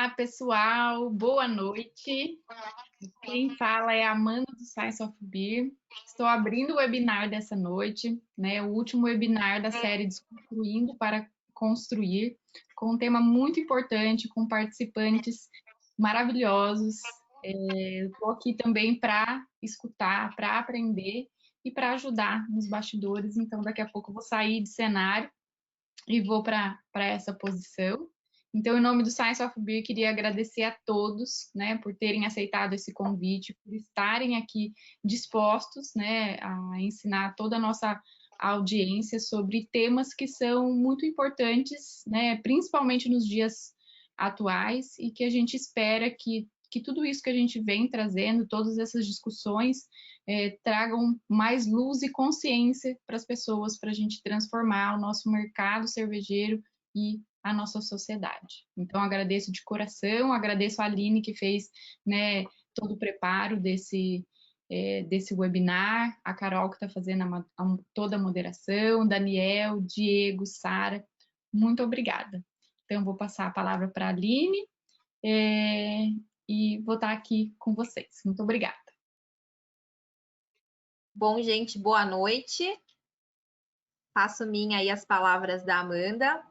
Olá, pessoal, boa noite. Quem fala é a Amanda do Science of Beer. Estou abrindo o webinar dessa noite, né? O último webinar da série Desconstruindo para Construir, com um tema muito importante, com participantes maravilhosos. Estou aqui também para escutar, para aprender e para ajudar nos bastidores. Então, daqui a pouco eu vou sair de cenário e vou para essa posição. Então, em nome do Science of Beer, queria agradecer a todos, né, por terem aceitado esse convite, por estarem aqui dispostos, né, a ensinar toda a nossa audiência sobre temas que são muito importantes, né, principalmente nos dias atuais, e que a gente espera que tudo isso que a gente vem trazendo, todas essas discussões, tragam mais luz e consciência para as pessoas, para a gente transformar o nosso mercado cervejeiro e a nossa sociedade. Então, agradeço de coração, agradeço a Aline que fez, né, todo o preparo desse webinar, a Carol que está fazendo toda a moderação, Daniel, Diego, Sara, muito obrigada. Então, vou passar a palavra para a Aline e vou estar aqui com vocês. Muito obrigada. Bom, gente, boa noite. Passo minha aí as palavras da Amanda.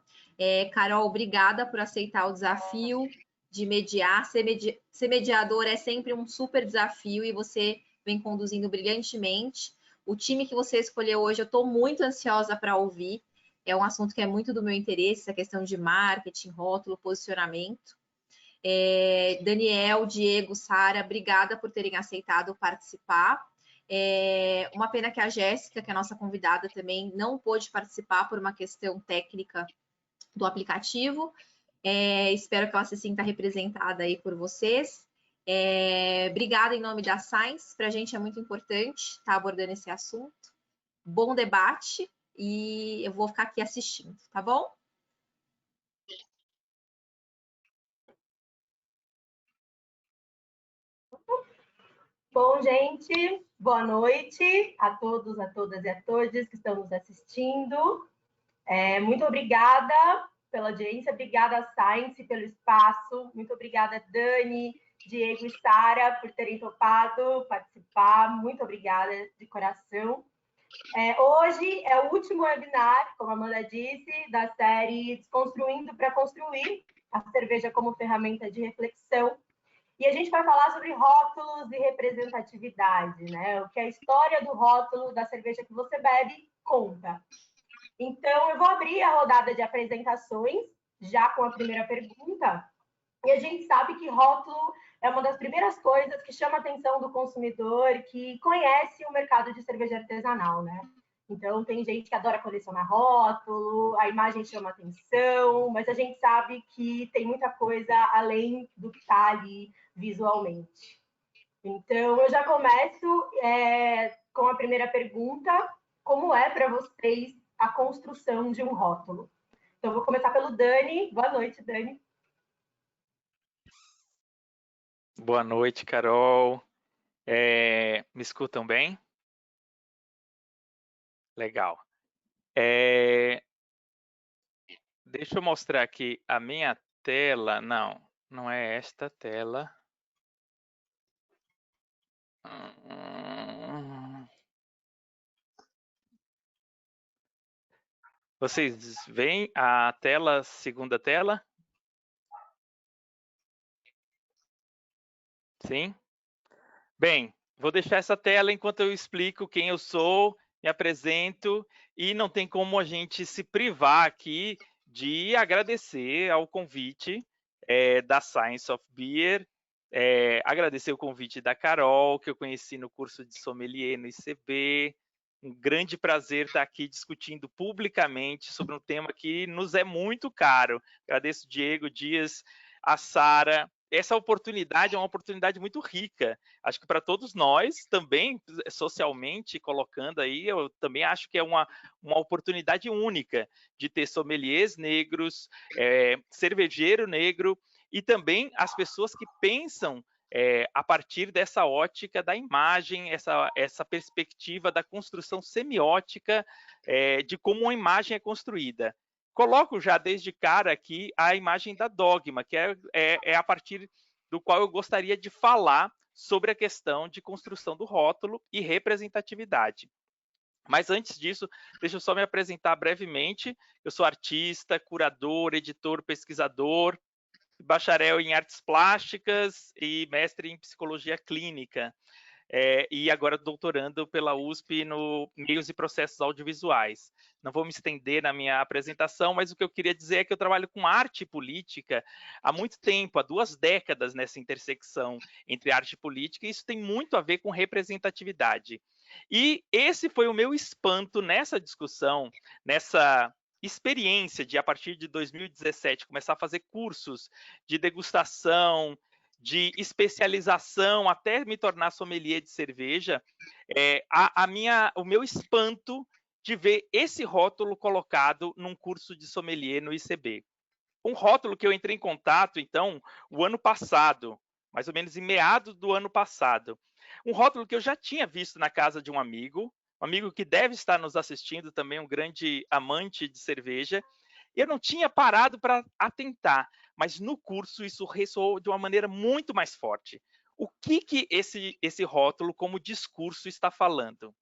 Carol, obrigada por aceitar o desafio de mediar. Ser mediador é sempre um super desafio e você vem conduzindo brilhantemente. O time que você escolheu hoje, eu estou muito ansiosa para ouvir. É um assunto que é muito do meu interesse, essa questão de marketing, rótulo, posicionamento. Daniel, Diego, Sara, obrigada por terem aceitado participar. Uma pena que a Jéssica, que é a nossa convidada também, não pôde participar por uma questão técnica do aplicativo. Espero que ela se sinta representada aí por vocês. Obrigada em nome da Science, para a gente é muito importante estar abordando esse assunto. Bom debate e eu vou ficar aqui assistindo, tá bom? Bom, gente, boa noite a todos, a todas e a todos que estão nos assistindo. Muito obrigada pela audiência, obrigada a Science pelo espaço, muito obrigada Dani, Diego e Sara por terem topado participar, muito obrigada de coração. Hoje é o último webinar, como a Amanda disse, da série Desconstruindo para Construir, a cerveja como ferramenta de reflexão. E a gente vai falar sobre rótulos e representatividade, né? O que a história do rótulo da cerveja que você bebe conta. Então, eu vou abrir a rodada de apresentações, já com a primeira pergunta. E a gente sabe que rótulo é uma das primeiras coisas que chama a atenção do consumidor, que conhece o mercado de cerveja artesanal, né? Então, tem gente que adora colecionar rótulo, a imagem chama atenção, mas a gente sabe que tem muita coisa além do que está ali visualmente. Então, eu já começo com a primeira pergunta. Como é para vocês a construção de um rótulo? Então, eu vou começar pelo Dani. Boa noite, Dani. Boa noite, Carol. Me escutam bem? Legal. Deixa eu mostrar aqui a minha tela. Não é esta tela. Vocês veem a tela, segunda tela? Sim? Bem, vou deixar essa tela enquanto eu explico quem eu sou, me apresento, e não tem como a gente se privar aqui de agradecer ao convite da Science of Beer, agradecer o convite da Carol, que eu conheci no curso de sommelier no ICB. Um grande prazer estar aqui discutindo publicamente sobre um tema que nos é muito caro. Agradeço Diego, Dias, a Sara. Essa oportunidade é uma oportunidade muito rica. Acho que para todos nós, também socialmente colocando aí, eu também acho que é uma oportunidade única de ter sommeliers negros, cervejeiro negro e também as pessoas que pensam a partir dessa ótica da imagem, essa perspectiva da construção semiótica de como uma imagem é construída. Coloco já desde cara aqui a imagem da Dogma, que é a partir do qual eu gostaria de falar sobre a questão de construção do rótulo e representatividade. Mas antes disso, deixa eu só me apresentar brevemente. Eu sou artista, curador, editor, pesquisador, bacharel em artes plásticas e mestre em psicologia clínica. E agora doutorando pela USP no Meios e Processos Audiovisuais. Não vou me estender na minha apresentação, mas o que eu queria dizer é que eu trabalho com arte e política há muito tempo, há 2 décadas nessa intersecção entre arte e política, e isso tem muito a ver com representatividade. E esse foi o meu espanto nessa discussão, nessa experiência de, a partir de 2017, começar a fazer cursos de degustação, de especialização, até me tornar sommelier de cerveja, o meu espanto de ver esse rótulo colocado num curso de sommelier no ICB. Um rótulo que eu entrei em contato, então, o ano passado, mais ou menos em meados do ano passado. Um rótulo que eu já tinha visto na casa de um amigo que deve estar nos assistindo também, um grande amante de cerveja. Eu não tinha parado para atentar, mas no curso isso ressoou de uma maneira muito mais forte. O que esse rótulo, como discurso, está falando?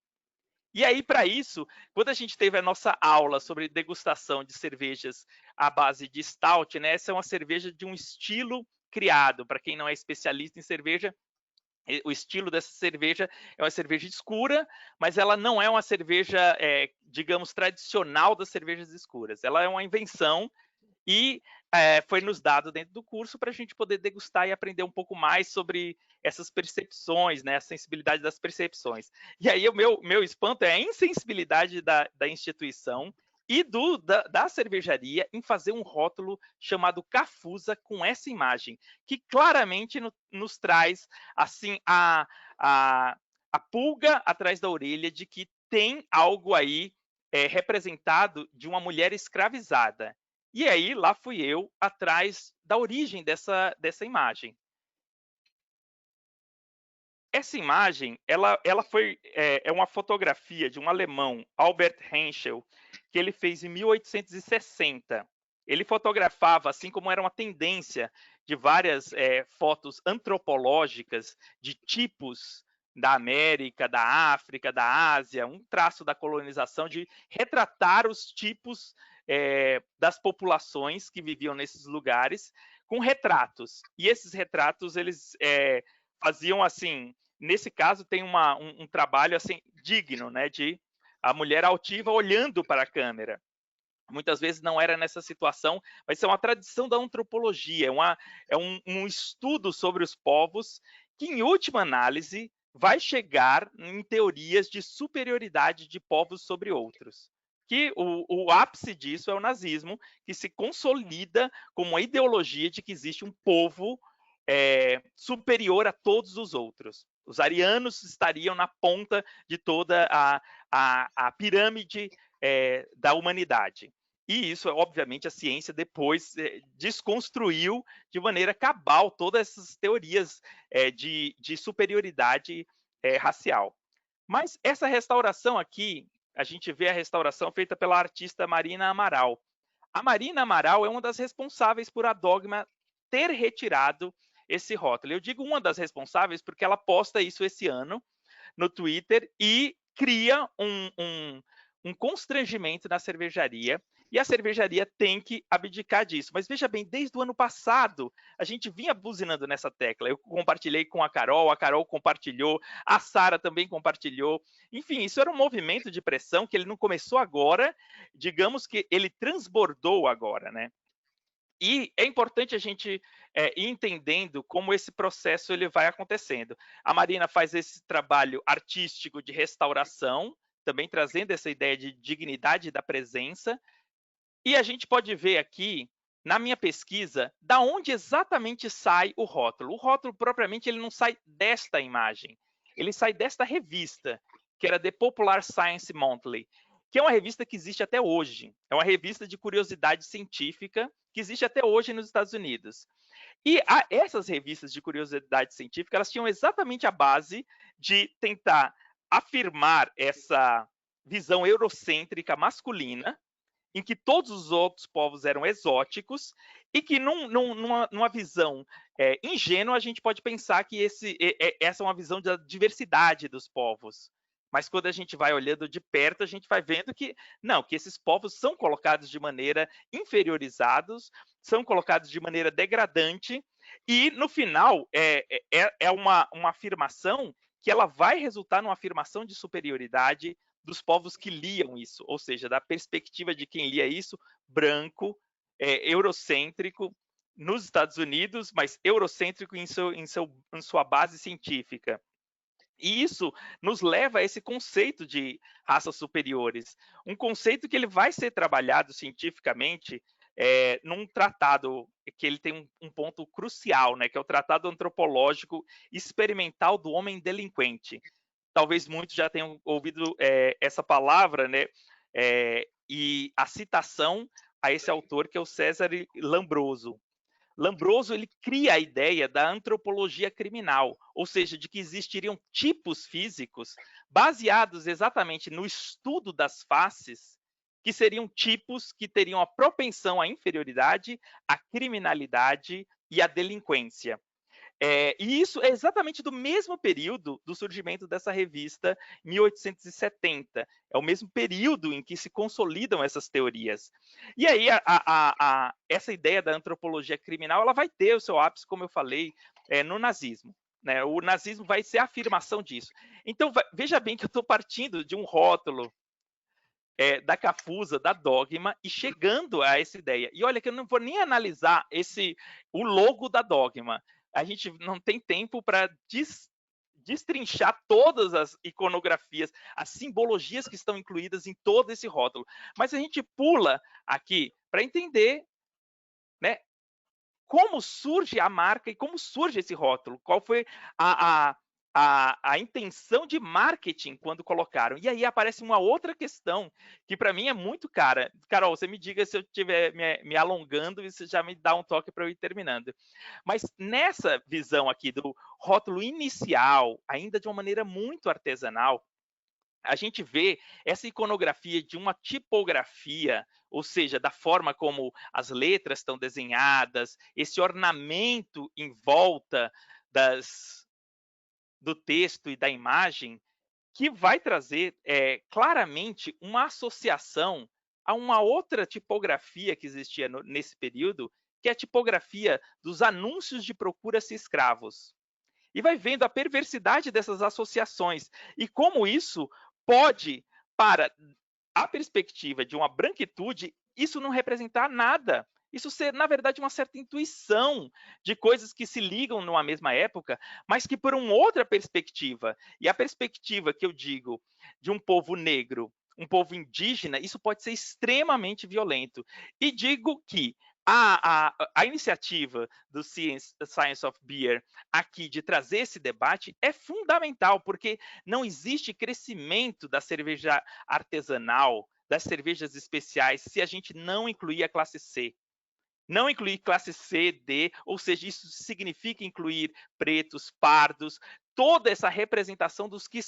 E aí, para isso, quando a gente teve a nossa aula sobre degustação de cervejas à base de stout, né? Essa é uma cerveja de um estilo criado. Para quem não é especialista em cerveja, o estilo dessa cerveja é uma cerveja escura, mas ela não é uma cerveja, digamos, tradicional das cervejas escuras. Ela é uma invenção e foi nos dado dentro do curso para a gente poder degustar e aprender um pouco mais sobre essas percepções, né, a sensibilidade das percepções. E aí o meu espanto é a insensibilidade da instituição e da cervejaria em fazer um rótulo chamado Cafusa com essa imagem, que claramente nos traz assim a pulga atrás da orelha de que tem algo aí representado de uma mulher escravizada. E aí, lá fui eu atrás da origem dessa imagem. Essa imagem, ela foi uma fotografia de um alemão, Albert Henschel, que ele fez em 1860. Ele fotografava, assim como era uma tendência de várias fotos antropológicas de tipos da América, da África, da Ásia, um traço da colonização de retratar os tipos das populações que viviam nesses lugares com retratos. E esses retratos, eles faziam assim, nesse caso tem um trabalho assim digno, né, de a mulher altiva olhando para a câmera. Muitas vezes não era nessa situação, mas é uma tradição da antropologia, é um estudo sobre os povos que, em última análise, vai chegar em teorias de superioridade de povos sobre outros. Que o ápice disso é o nazismo, que se consolida como uma ideologia de que existe um povo superior a todos os outros. Os arianos estariam na ponta de toda a pirâmide da humanidade. E isso, obviamente, a ciência depois desconstruiu de maneira cabal todas essas teorias de superioridade racial. Mas essa restauração aqui, a gente vê a restauração feita pela artista Marina Amaral. A Marina Amaral é uma das responsáveis por a Dogma ter retirado esse rótulo. Eu digo uma das responsáveis porque ela posta isso esse ano no Twitter e cria um constrangimento na cervejaria, e a cervejaria tem que abdicar disso. Mas veja bem, desde o ano passado, a gente vinha buzinando nessa tecla. Eu compartilhei com a Carol compartilhou, a Sara também compartilhou. Enfim, isso era um movimento de pressão que ele não começou agora, digamos que ele transbordou agora, né? E é importante a gente ir entendendo como esse processo ele vai acontecendo. A Marina faz esse trabalho artístico de restauração, também trazendo essa ideia de dignidade da presença. E a gente pode ver aqui, na minha pesquisa, da onde exatamente sai o rótulo. O rótulo, propriamente, ele não sai desta imagem. Ele sai desta revista, que era The Popular Science Monthly, que é uma revista que existe até hoje. É uma revista de curiosidade científica que existe até hoje nos Estados Unidos. E essas revistas de curiosidade científica, elas tinham exatamente a base de tentar afirmar essa visão eurocêntrica masculina em que todos os outros povos eram exóticos e que numa visão ingênua a gente pode pensar que essa é uma visão da diversidade dos povos. Mas quando a gente vai olhando de perto, a gente vai vendo que não, que esses povos são colocados de maneira inferiorizados, são colocados de maneira degradante, e no final é uma afirmação que ela vai resultar numa afirmação de superioridade dos povos que liam isso, ou seja, da perspectiva de quem lia isso, branco, eurocêntrico, nos Estados Unidos, mas eurocêntrico em sua base científica. E isso nos leva a esse conceito de raças superiores, um conceito que ele vai ser trabalhado cientificamente num tratado que ele tem um ponto crucial, né, que é o Tratado Antropológico Experimental do Homem Delinquente. Talvez muitos já tenham ouvido essa palavra, né, e a citação a esse autor, que é o Cesare Lombroso. Lombroso ele cria a ideia da antropologia criminal, ou seja, de que existiriam tipos físicos baseados exatamente no estudo das faces, que seriam tipos que teriam a propensão à inferioridade, à criminalidade e à delinquência. E isso é exatamente do mesmo período do surgimento dessa revista, 1870. É o mesmo período em que se consolidam essas teorias. E aí, essa ideia da antropologia criminal, ela vai ter o seu ápice, como eu falei, no nazismo. Né? O nazismo vai ser a afirmação disso. Então, veja bem que eu estou partindo de um rótulo da Cafusa, da Dogma, e chegando a essa ideia. E olha que eu não vou nem analisar o logo da Dogma. A gente não tem tempo para destrinchar todas as iconografias, as simbologias que estão incluídas em todo esse rótulo. Mas a gente pula aqui para entender, né, como surge a marca e como surge esse rótulo, qual foi a intenção de marketing quando colocaram. E aí aparece uma outra questão que para mim é muito cara. Carol, você me diga se eu estiver me alongando e você já me dá um toque para eu ir terminando. Mas nessa visão aqui do rótulo inicial, ainda de uma maneira muito artesanal, a gente vê essa iconografia de uma tipografia, ou seja, da forma como as letras estão desenhadas, esse ornamento em volta do texto e da imagem, que vai trazer claramente uma associação a uma outra tipografia que existia nesse período, que é a tipografia dos anúncios de procura-se escravos. E vai vendo a perversidade dessas associações e como isso pode, para a perspectiva de uma branquitude, isso não representar nada. Isso ser, na verdade, uma certa intuição de coisas que se ligam numa mesma época, mas que por uma outra perspectiva. E a perspectiva que eu digo de um povo negro, um povo indígena, isso pode ser extremamente violento. E digo que a iniciativa do Science of Beer aqui de trazer esse debate é fundamental, porque não existe crescimento da cerveja artesanal, das cervejas especiais, se a gente não incluir a classe C. Não incluir classe C, D, ou seja, isso significa incluir pretos, pardos, toda essa representação dos que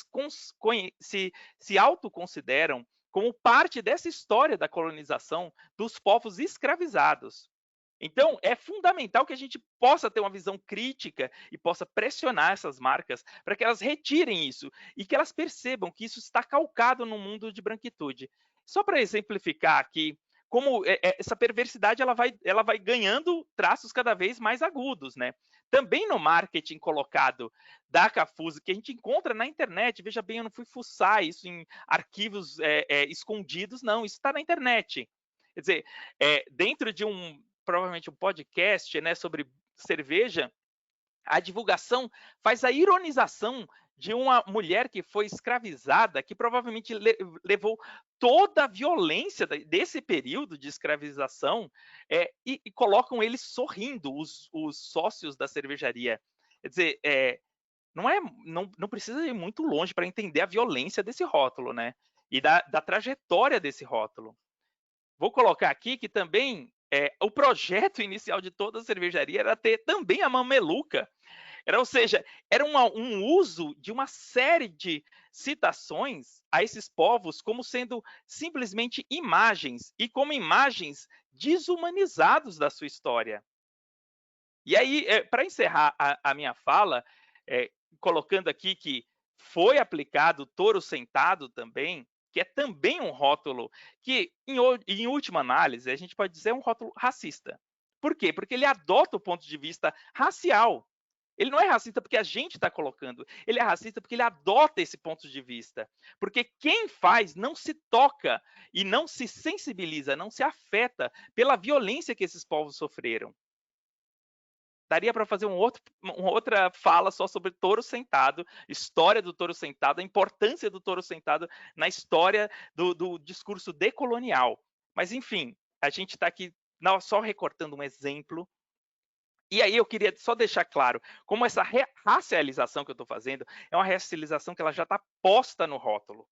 se autoconsideram como parte dessa história da colonização dos povos escravizados. Então, é fundamental que a gente possa ter uma visão crítica e possa pressionar essas marcas para que elas retirem isso e que elas percebam que isso está calcado no mundo de branquitude. Só para exemplificar aqui, como essa perversidade ela vai ganhando traços cada vez mais agudos, né? Também no marketing colocado da Cafusa, que a gente encontra na internet, veja bem, eu não fui fuçar isso em arquivos escondidos, não, isso está na internet. Quer dizer, dentro de provavelmente um podcast, né, sobre cerveja, a divulgação faz a ironização de uma mulher que foi escravizada, que provavelmente levou toda a violência desse período de escravização, e colocam eles sorrindo, os sócios da cervejaria. Quer dizer, não precisa ir muito longe para entender a violência desse rótulo, né? E da trajetória desse rótulo. Vou colocar aqui que também o projeto inicial de toda a cervejaria era ter também a mameluca. Ou seja, era um uso de uma série de citações a esses povos como sendo simplesmente imagens, e como imagens desumanizados da sua história. E aí, para encerrar a minha fala, colocando aqui que foi aplicado o touro sentado também, que é também um rótulo que, em última análise, a gente pode dizer é um rótulo racista. Por quê? Porque ele adota o ponto de vista racial. Ele não é racista porque a gente está colocando, ele é racista porque ele adota esse ponto de vista. Porque quem faz não se toca e não se sensibiliza, não se afeta pela violência que esses povos sofreram. Daria para fazer uma outra fala só sobre touro sentado, história do touro sentado, a importância do touro sentado na história do discurso decolonial. Mas, enfim, a gente está aqui só recortando um exemplo. E aí eu queria só deixar claro, como essa racialização que eu estou fazendo é uma racialização que ela já está posta no rótulo.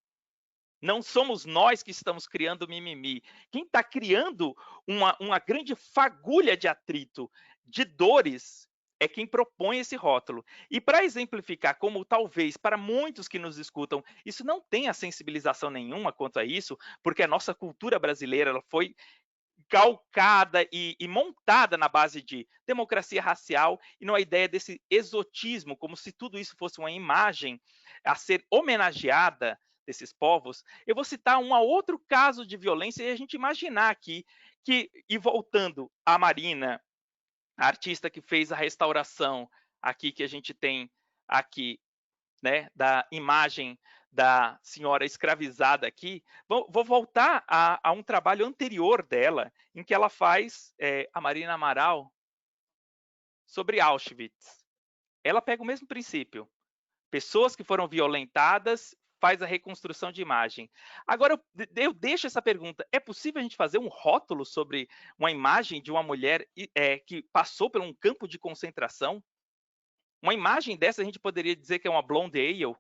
Não somos nós que estamos criando mimimi. Quem está criando uma grande fagulha de atrito, de dores, é quem propõe esse rótulo. E para exemplificar como talvez para muitos que nos escutam, isso não tenha sensibilização nenhuma quanto a isso, porque a nossa cultura brasileira ela foi calcada e montada na base de democracia racial e numa ideia desse exotismo, como se tudo isso fosse uma imagem a ser homenageada desses povos. Eu vou citar um outro caso de violência e a gente imaginar aqui e voltando à Marina, a artista que fez a restauração aqui que a gente tem aqui, né, da imagem da senhora escravizada aqui, vou voltar a um trabalho anterior dela, em que ela faz a Marina Amaral sobre Auschwitz. Ela pega o mesmo princípio. Pessoas que foram violentadas, faz a reconstrução de imagem. Agora, eu deixo essa pergunta. É possível a gente fazer um rótulo sobre uma imagem de uma mulher que passou por um campo de concentração? Uma imagem dessa a gente poderia dizer que é uma blonde ale?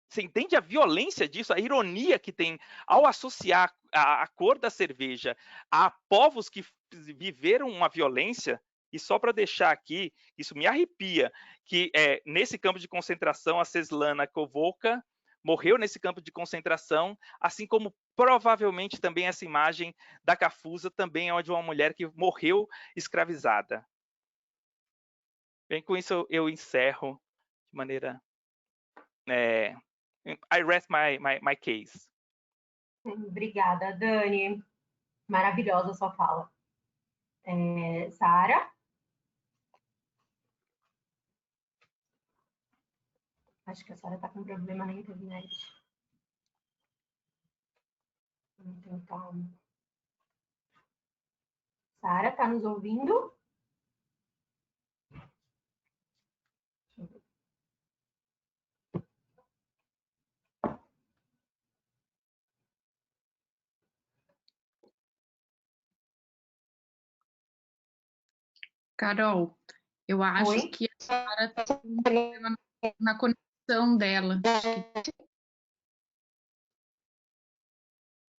Você entende a violência disso, a ironia que tem ao associar a cor da cerveja a povos que viveram uma violência? E só para deixar aqui, isso me arrepia, que nesse campo de concentração, a Svetlana Kovalka morreu nesse campo de concentração, assim como provavelmente também essa imagem da Cafusa também é de uma mulher que morreu escravizada. Bem, com isso eu encerro de maneira... I rest my case. Obrigada, Dani. Maravilhosa a sua fala. Sara? Acho que a Sara está com problema na internet. Vamos tentar. Sara, está nos ouvindo? Carol, eu acho Oi? que a Sara está com um problema na conexão dela.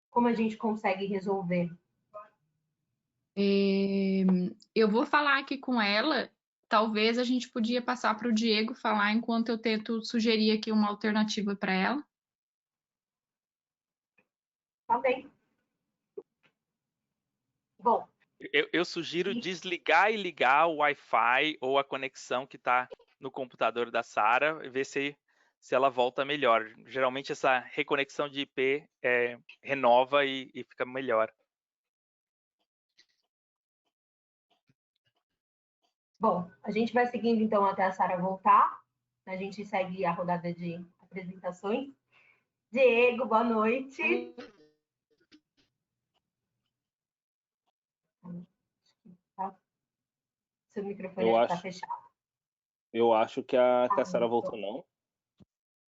Como a gente consegue resolver? Eu vou falar aqui com ela. Talvez a gente podia passar para o Diego falar enquanto eu tento sugerir aqui uma alternativa para ela. Tá bem. Bom. Eu sugiro desligar e ligar o Wi-Fi ou a conexão que está no computador da Sara e ver se ela volta melhor. Geralmente essa reconexão de IP renova e fica melhor. Bom, a gente vai seguindo então até a Sara voltar. A gente segue a rodada de apresentações. Diego, boa noite. Seu microfone está fechado. Eu acho que a Sara voltou, não.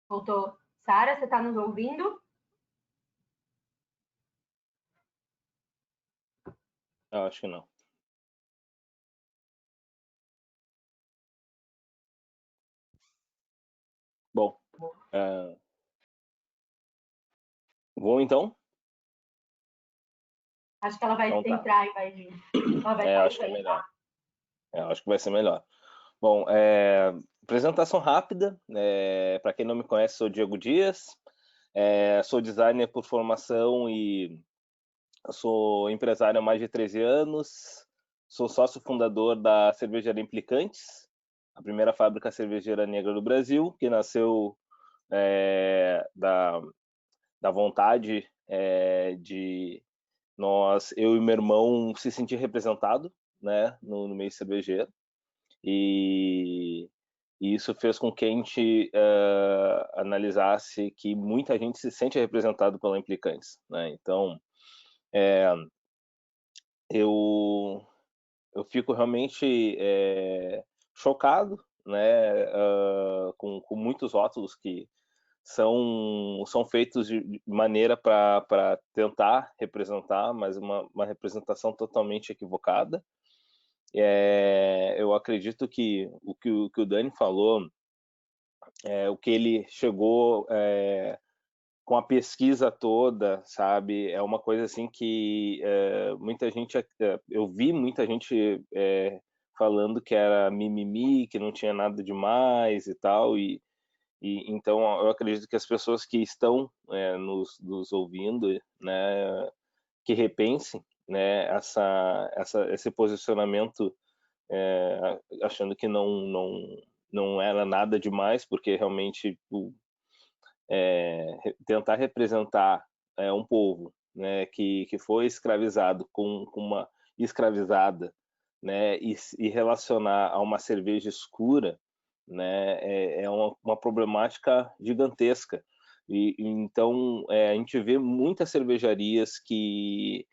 Voltou. Sara, você está nos ouvindo? Eu acho que não. Bom, vou então? Acho que ela vai entrar e vai vir. Acho que é melhor. Acho que vai ser melhor. Bom, apresentação rápida. Para quem não me conhece, sou Diego Dias, sou designer por formação e sou empresário há mais de 13 anos, sou sócio fundador da Cervejaria Implicantes, a primeira fábrica cervejeira negra do Brasil, que nasceu da vontade de eu e meu irmão, se sentir representado, né, no meio cervejeiro. E isso fez com que a gente analisasse que muita gente se sente representado pela Implicantes, né? Então, eu fico realmente chocado, né, com muitos rótulos que são feitos de maneira para tentar representar, mas uma representação totalmente equivocada. Eu acredito que o que o Dani falou, o que ele chegou com a pesquisa toda, sabe, é uma coisa assim que muita gente, eu vi muita gente falando que era mimimi, que não tinha nada demais e tal, e então eu acredito que as pessoas que estão nos ouvindo, né, que repensem, né, esse posicionamento, achando que não era nada demais, porque realmente tentar representar um povo, né, que foi escravizado com uma escravizada, né, e relacionar a uma cerveja escura, né, é uma problemática gigantesca. Então a gente vê muitas cervejarias que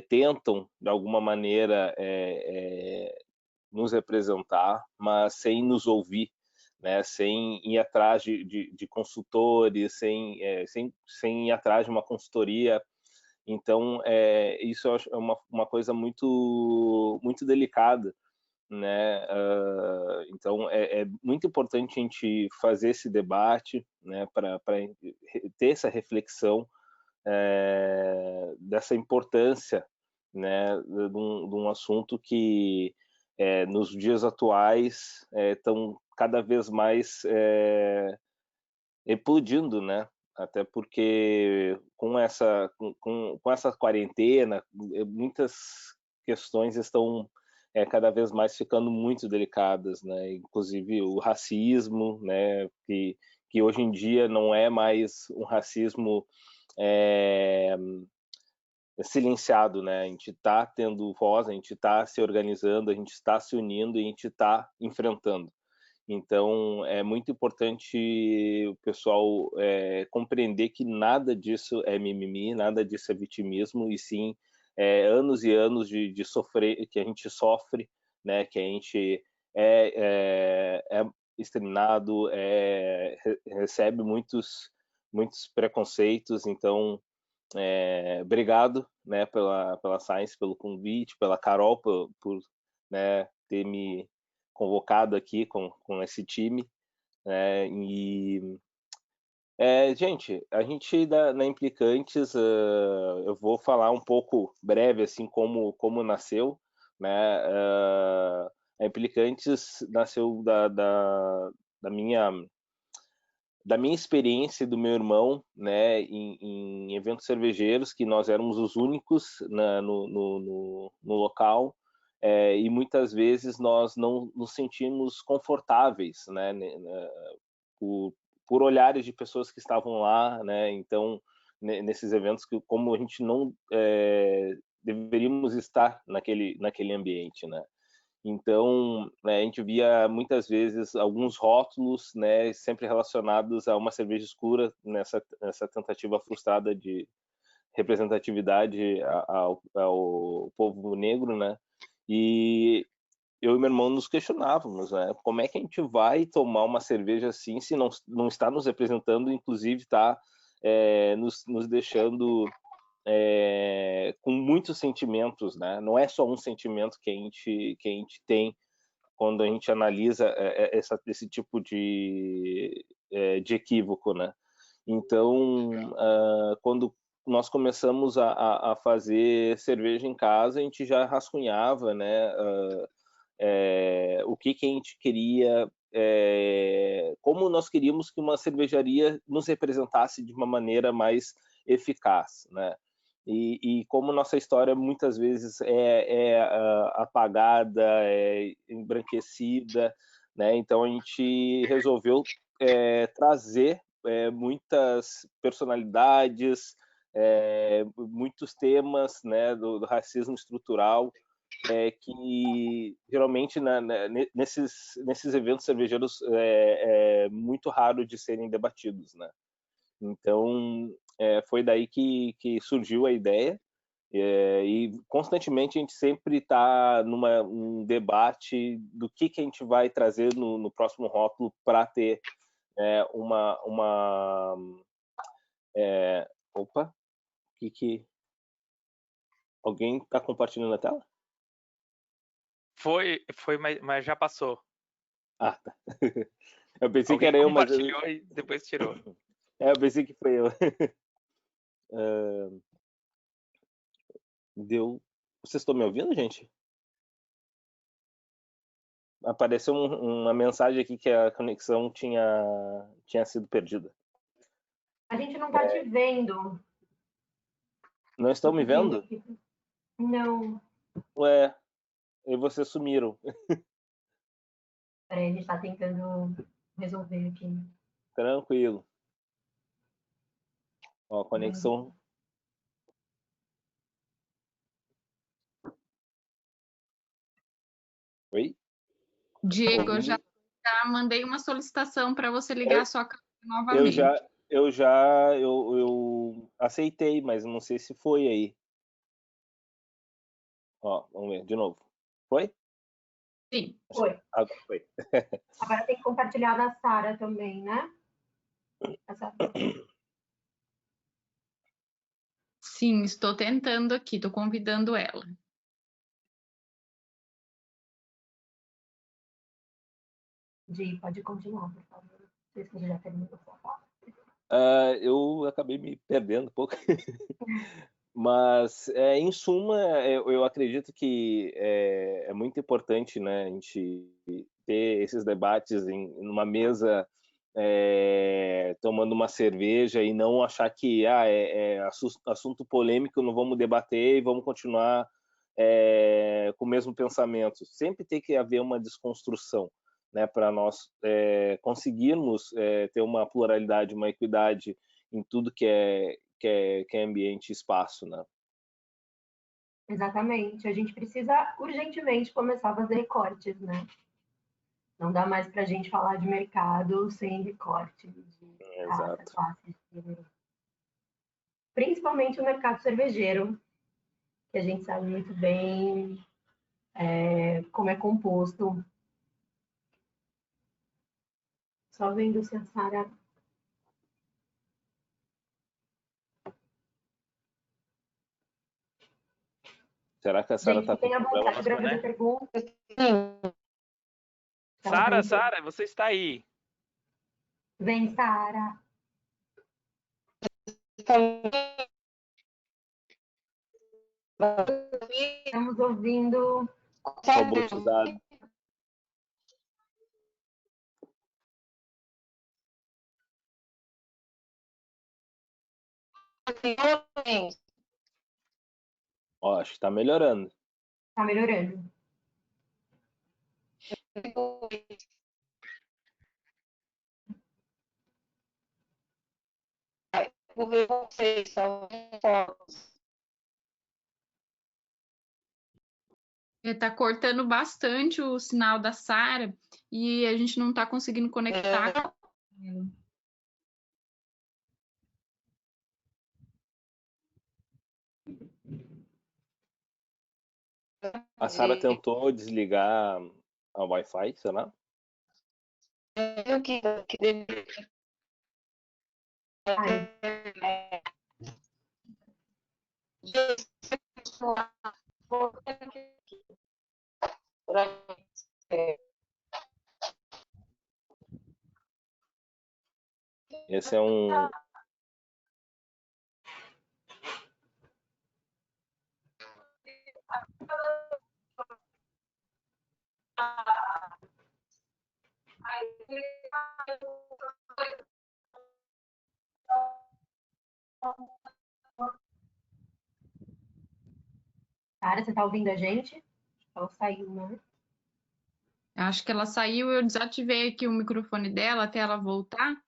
tentam de alguma maneira nos representar, mas sem nos ouvir, né, sem ir atrás de consultores, sem ir atrás de uma consultoria. Então, isso eu acho uma coisa muito delicada, né? Então, é muito importante a gente fazer esse debate, né, para ter essa reflexão dessa importância, né, de um assunto que nos dias atuais estão cada vez mais explodindo, né? Até porque com essa quarentena, muitas questões estão cada vez mais ficando muito delicadas, né? Inclusive o racismo, né? Que hoje em dia não é mais um racismo silenciado, né? A gente está tendo voz, a gente está se organizando, a gente está se unindo e a gente está enfrentando. Então, é muito importante o pessoal compreender que nada disso é mimimi, nada disso é vitimismo, e sim anos e anos de sofrer, que a gente sofre, né? Que a gente é exterminado, recebe muitos preconceitos. Então, obrigado, né, pela Science, pelo convite, pela Carol por né, ter me convocado aqui com esse time, né, e gente, a gente na Implicantes, eu vou falar um pouco breve assim como nasceu, né? A Implicantes nasceu da minha experiência e do meu irmão, né, em eventos cervejeiros, que nós éramos os únicos no local, e muitas vezes nós não nos sentimos confortáveis, né, por olhares de pessoas que estavam lá, né. Então, nesses eventos, que como a gente não deveríamos estar naquele ambiente, né. Então, a gente via muitas vezes alguns rótulos, né, sempre relacionados a uma cerveja escura, nessa tentativa frustrada de representatividade ao povo negro, né? E eu e meu irmão nos questionávamos, né? Como é que a gente vai tomar uma cerveja assim se não está nos representando, inclusive está nos deixando com muitos sentimentos, né? Não é só um sentimento que a gente tem quando a gente analisa esse tipo de equívoco, né? Então, quando nós começamos a fazer cerveja em casa, a gente já rascunhava, né, o que a gente queria, como nós queríamos que uma cervejaria nos representasse de uma maneira mais eficaz, né? E como nossa história muitas vezes é apagada, é embranquecida, né? Então a gente resolveu trazer muitas personalidades, muitos temas, né, do racismo estrutural, que geralmente nesses eventos cervejeiros é muito raro de serem debatidos, né? Então foi daí que surgiu a ideia, e constantemente a gente sempre está num debate do que a gente vai trazer no próximo rótulo para ter uma opa, que alguém está compartilhando a tela? Foi, mas já passou. Ah, tá. Eu pensei que Alguém era eu, mas compartilhou e depois tirou. eu pensei que foi eu. Deu. Vocês estão me ouvindo, gente? Apareceu uma mensagem aqui que a conexão tinha sido perdida. A gente não está te vendo. Não estão me vendo? Não. Ué, e vocês sumiram. Peraí, a gente está tentando resolver aqui. Tranquilo. Ó, a conexão. Oi? Diego, eu já mandei uma solicitação para você ligar a sua câmera novamente. Eu aceitei, mas não sei se foi aí. Ó, vamos ver de novo. Foi? Sim. Foi. Agora foi. Agora tem que compartilhar da Sara também, né? Sim, estou tentando aqui, estou convidando ela. Gi, pode continuar, por favor. Não sei se você já terminou sua fala. Eu acabei me perdendo um pouco. Mas, em suma, eu acredito que é muito importante, né, a gente ter esses debates numa mesa, tomando uma cerveja, e não achar que é assunto polêmico, não vamos debater e vamos continuar com o mesmo pensamento. Sempre tem que haver uma desconstrução, né, para nós conseguirmos ter uma pluralidade, uma equidade em tudo que é ambiente e espaço, né? Exatamente. A gente precisa urgentemente começar a fazer recortes, né? Não dá mais para a gente falar de mercado sem recorte de raça, Exato. classe, gênero. Principalmente o mercado cervejeiro, que a gente sabe muito bem como é composto. Só vendo se a Sara... Será que a Sara Gente, está com tenha problema? vontade para fazer né? perguntas. Sara, você está aí? Vem, Sara. Estamos ouvindo. Robotizado. Ó, acho que está melhorando. Está melhorando. Vou ver vocês, só Está cortando bastante o sinal da Sara e a gente não está conseguindo conectar. A Sara tentou desligar a Wi-Fi, será? Eu que Ai, Esse é um... Sara, você está ouvindo a gente? Ela saiu, né? Acho que ela saiu, eu desativei aqui o microfone dela até ela voltar.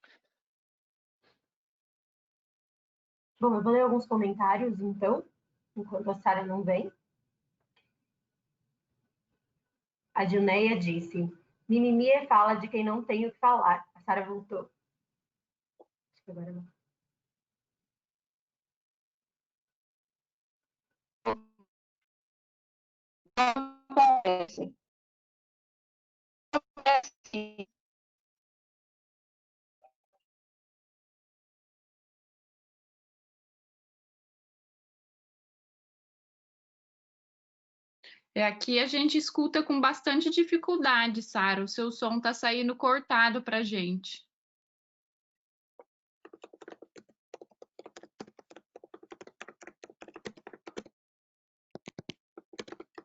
Bom, eu vou ler alguns comentários, então, enquanto a Sara não vem. A Dilneia disse: mimimi é fala de quem não tem o que falar. A Sara voltou. Acho que agora não. Acontece. Acontece. Aqui a gente escuta com bastante dificuldade, Sara. O seu som está saindo cortado para a gente.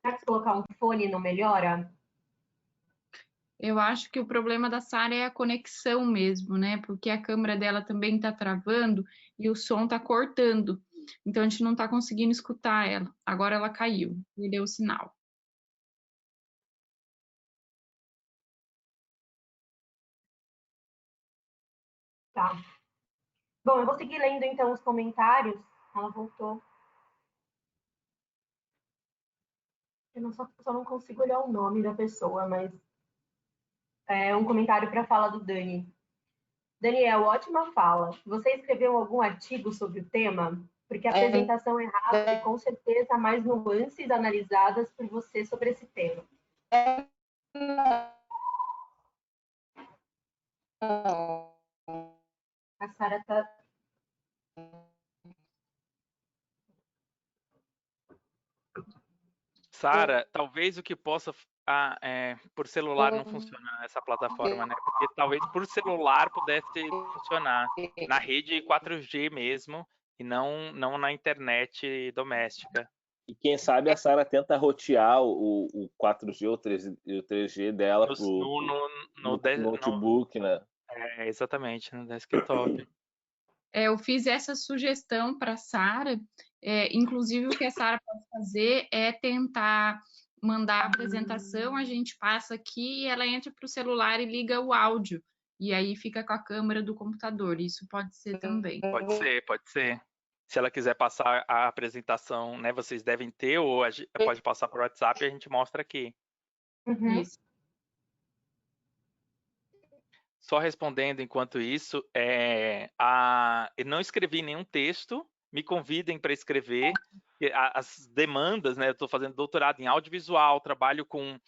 Será que se colocar um fone não melhora? Eu acho que o problema da Sara é a conexão mesmo, né? Porque a câmera dela também está travando e o som está cortando. Então a gente não está conseguindo escutar ela. Agora ela caiu, perdeu o sinal. Tá. Bom, eu vou seguir lendo então os comentários. Ela voltou. Eu só não consigo olhar o nome da pessoa, mas é um comentário para a fala do Dani. Daniel, ótima fala. Você escreveu algum artigo sobre o tema? Porque a apresentação é rápida e com certeza há mais nuances analisadas por você sobre esse tema. A Sara está... Sara, talvez o que possa por celular não funcionar essa plataforma, né? Porque talvez por celular pudesse funcionar na rede 4G mesmo e não na internet doméstica. E quem sabe a Sara tenta rotear o 4G ou o 3G dela no notebook, né? Exatamente, no desktop. Eu fiz essa sugestão para a Sara. Inclusive, o que a Sara pode fazer é tentar mandar a apresentação, a gente passa aqui e ela entra para o celular e liga o áudio. E aí fica com a câmera do computador. Isso pode ser também. Pode ser. Se ela quiser passar a apresentação, né, vocês devem ter, ou pode passar por WhatsApp e a gente mostra aqui. Uhum. Isso. Só respondendo enquanto isso, eu não escrevi nenhum texto, me convidem para escrever. As demandas, né? Eu estou fazendo doutorado em audiovisual, trabalho com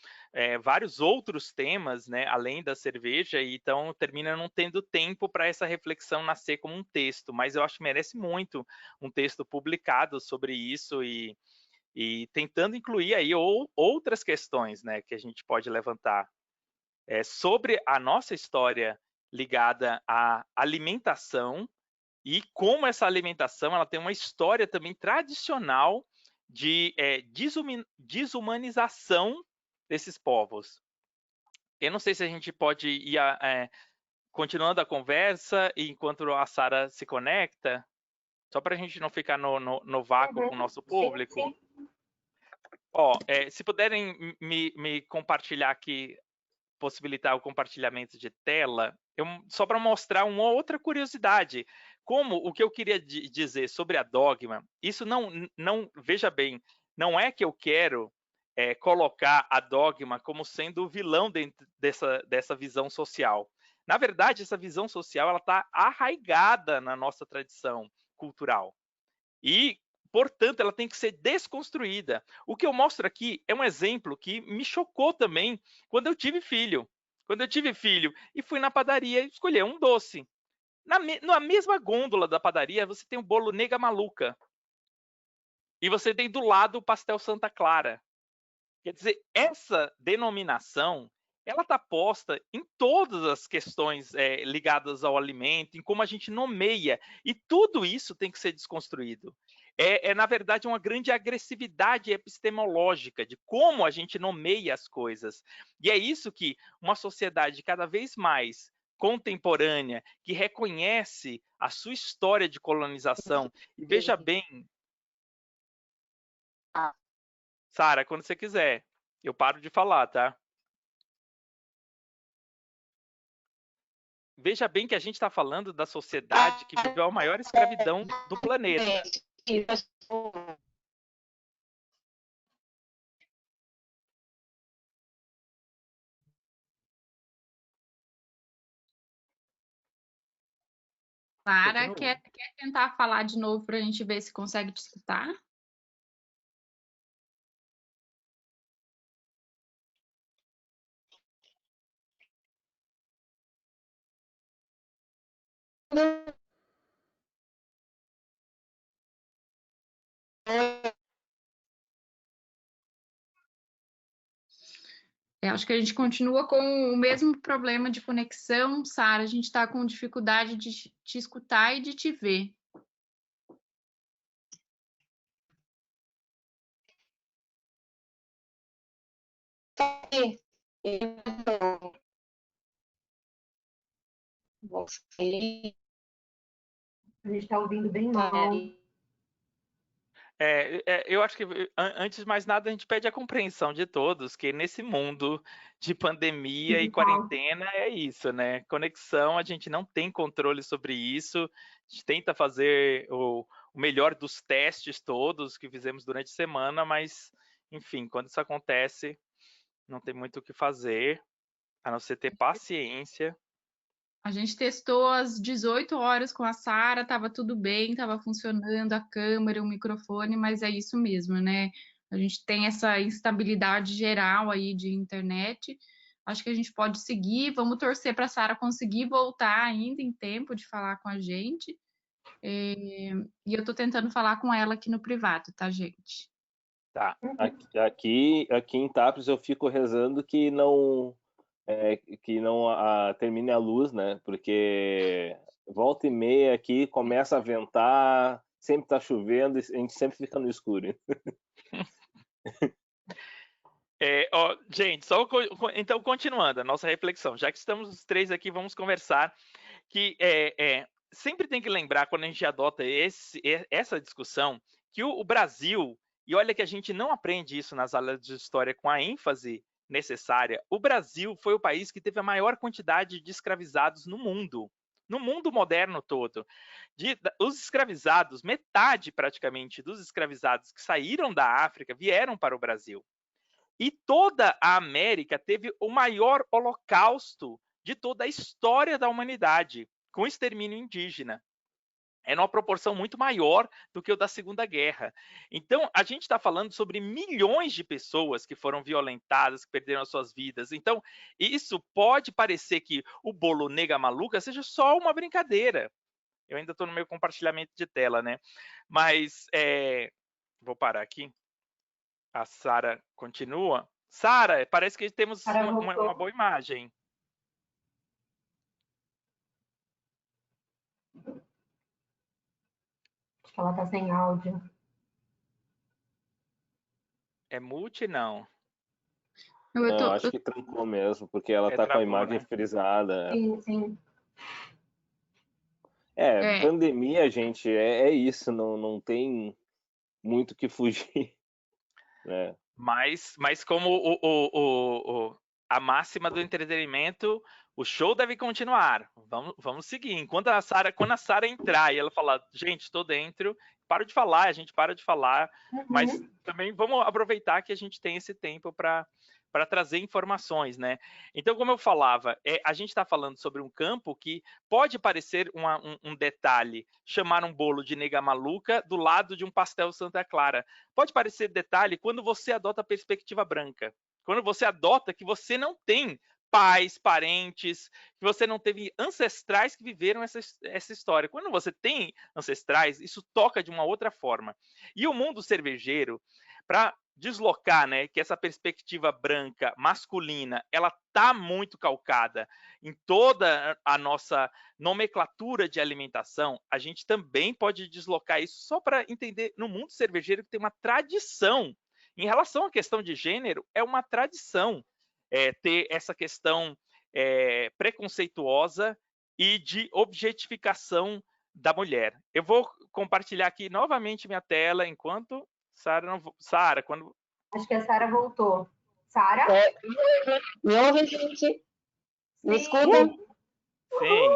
vários outros temas, né? Além da cerveja, e então termina não tendo tempo para essa reflexão nascer como um texto, mas eu acho que merece muito um texto publicado sobre isso e tentando incluir aí outras questões, né? Que a gente pode levantar. Sobre a nossa história ligada à alimentação e como essa alimentação ela tem uma história também tradicional de desumanização desses povos. Eu não sei se a gente pode ir continuando a conversa enquanto a Sara se conecta, só para a gente não ficar no vácuo com o nosso público. Sim. Se puderem me compartilhar aqui, possibilitar o compartilhamento de tela, só para mostrar uma outra curiosidade. Como o que eu queria dizer sobre a Dogma, isso não veja bem, não é que eu quero colocar a Dogma como sendo o vilão dentro dessa visão social. Na verdade, essa visão social ela está arraigada na nossa tradição cultural. E, portanto, ela tem que ser desconstruída. O que eu mostro aqui é um exemplo que me chocou também quando eu tive filho. Quando eu tive filho e fui na padaria escolher um doce. Na mesma gôndola da padaria, você tem o bolo Nega Maluca. E você tem do lado o pastel Santa Clara. Quer dizer, essa denominação ela está posta em todas as questões ligadas ao alimento, em como a gente nomeia, e tudo isso tem que ser desconstruído. Na verdade, uma grande agressividade epistemológica de como a gente nomeia as coisas. E é isso que uma sociedade cada vez mais contemporânea, que reconhece a sua história de colonização. E veja bem, Sara, quando você quiser, eu paro de falar, tá? Veja bem que a gente está falando da sociedade que viveu a maior escravidão do planeta. Sara, Continua. quer tentar falar de novo para a gente ver se consegue te escutar? Acho que a gente continua com o mesmo problema de conexão, Sara. A gente está com dificuldade de te escutar e de te ver. A gente está ouvindo bem mal. Eu acho que, antes de mais nada, a gente pede a compreensão de todos, que nesse mundo de pandemia e quarentena é isso, né? Conexão, a gente não tem controle sobre isso, a gente tenta fazer o melhor dos testes todos que fizemos durante a semana, mas, enfim, quando isso acontece, não tem muito o que fazer, a não ser ter paciência. A gente testou às 18 horas com a Sara, estava tudo bem, estava funcionando a câmera, o microfone, mas é isso mesmo, né? A gente tem essa instabilidade geral aí de internet. Acho que a gente pode seguir, vamos torcer para a Sara conseguir voltar ainda em tempo de falar com a gente. E eu estou tentando falar com ela aqui no privado, tá, gente? Tá. Aqui em Tapes eu fico rezando que não termine a luz, né? Porque volta e meia aqui começa a ventar, sempre tá chovendo e a gente sempre fica no escuro. Gente, então continuando a nossa reflexão, já que estamos os três aqui, vamos conversar que sempre tem que lembrar, quando a gente adota essa discussão, que o Brasil, e olha que a gente não aprende isso nas aulas de história com a ênfase necessária, o Brasil foi o país que teve a maior quantidade de escravizados no mundo moderno todo. Os escravizados, metade praticamente dos escravizados que saíram da África vieram para o Brasil. E toda a América teve o maior holocausto de toda a história da humanidade, com extermínio indígena. É numa proporção muito maior do que o da Segunda Guerra. Então, a gente está falando sobre milhões de pessoas que foram violentadas, que perderam as suas vidas. Então, isso pode parecer que o bolo nega maluca seja só uma brincadeira. Eu ainda estou no meu compartilhamento de tela, né? Mas, vou parar aqui. A Sara continua. Sara, parece que temos uma boa imagem. Acho que ela está sem áudio. É multi, não? Não, acho que trancou mesmo, porque ela está com a imagem, né, frisada. Sim. Pandemia, gente, é isso, não tem muito o que fugir. Né? Mas como a máxima do entretenimento, o show deve continuar. Vamos seguir. Quando a Sara entrar e ela falar, gente, estou dentro, paro de falar, a gente para de falar, mas também vamos aproveitar que a gente tem esse tempo para trazer informações, né? Então, como eu falava, a gente está falando sobre um campo que pode parecer um detalhe, chamar um bolo de nega maluca do lado de um pastel Santa Clara. Pode parecer detalhe quando você adota a perspectiva branca, quando você adota que você não tem pais, parentes, que você não teve ancestrais que viveram essa história. Quando você tem ancestrais, isso toca de uma outra forma. E o mundo cervejeiro, para deslocar, né, que essa perspectiva branca, masculina, ela está muito calcada em toda a nossa nomenclatura de alimentação, a gente também pode deslocar isso só para entender no mundo cervejeiro que tem uma tradição. Em relação à questão de gênero, é uma tradição ter essa questão preconceituosa e de objetificação da mulher. Eu vou compartilhar aqui novamente minha tela enquanto Sara, quando... Acho que a Sara voltou. Sara? Me ouve, gente? Me escuta? Sim,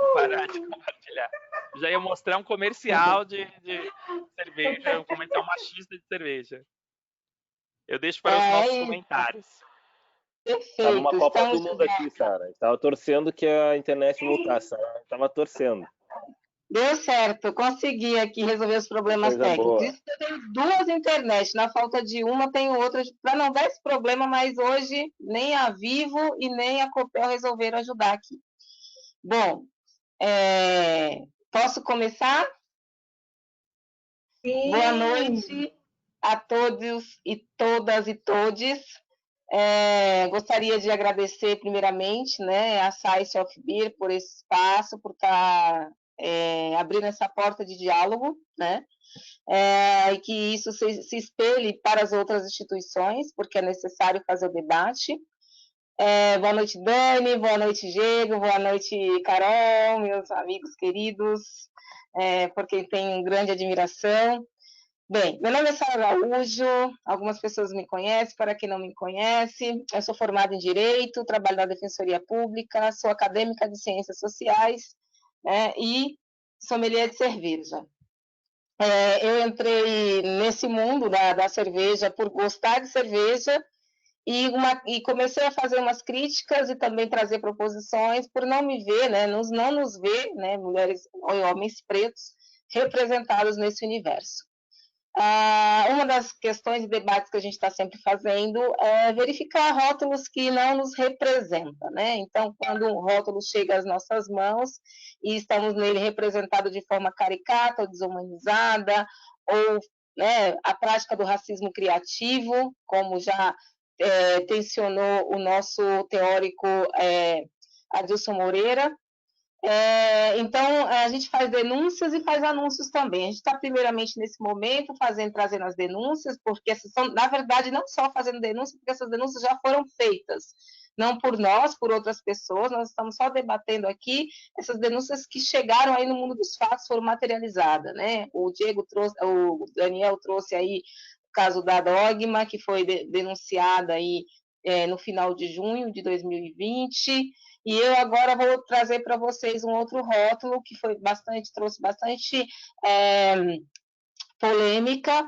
vou parar de compartilhar. Já ia mostrar um comercial de cerveja, um comercial machista de cerveja. Eu deixo para os nossos comentários. Perfeito. Tava uma Copa do Estamos Mundo aqui, Sara. Estava torcendo que a internet voltasse. Estava torcendo. Deu certo, consegui aqui resolver os problemas Coisa técnicos. boa. Isso, eu tenho duas internet, na falta de uma tenho outra, para não dar esse problema, mas hoje nem a Vivo e nem a Copel resolveram ajudar aqui. Bom, posso começar? Sim. Boa noite a todos e todas e todes. Gostaria de agradecer primeiramente, né, a Science of Beer por esse espaço, por estar abrindo essa porta de diálogo, né, e que isso se espelhe para as outras instituições, porque é necessário fazer o debate. Boa noite, Dani, boa noite, Diego, boa noite, Carol, meus amigos queridos, por quem tenho grande admiração. Bem, meu nome é Sara Araújo, algumas pessoas me conhecem, para quem não me conhece, eu sou formada em Direito, trabalho na Defensoria Pública, sou acadêmica de Ciências Sociais, né, e sommelier de cerveja. Eu entrei nesse mundo da cerveja por gostar de cerveja e comecei a fazer umas críticas e também trazer proposições por não me ver, né, não nos ver, né, mulheres ou homens pretos representados nesse universo. Uma das questões e debates que a gente está sempre fazendo é verificar rótulos que não nos representam, né? Então, quando um rótulo chega às nossas mãos e estamos nele representado de forma caricata ou desumanizada, ou, né, a prática do racismo criativo, como já tensionou o nosso teórico Adilson Moreira. Então, a gente faz denúncias e faz anúncios também. A gente está, primeiramente, nesse momento, trazendo as denúncias, porque essas são, na verdade, não só fazendo denúncias, porque essas denúncias já foram feitas, não por nós, por outras pessoas, nós estamos só debatendo aqui essas denúncias que chegaram aí no mundo dos fatos, foram materializadas, né? O Daniel trouxe aí o caso da Dogma, que foi denunciada aí no final de junho de 2020, e eu agora vou trazer para vocês um outro rótulo que trouxe bastante polêmica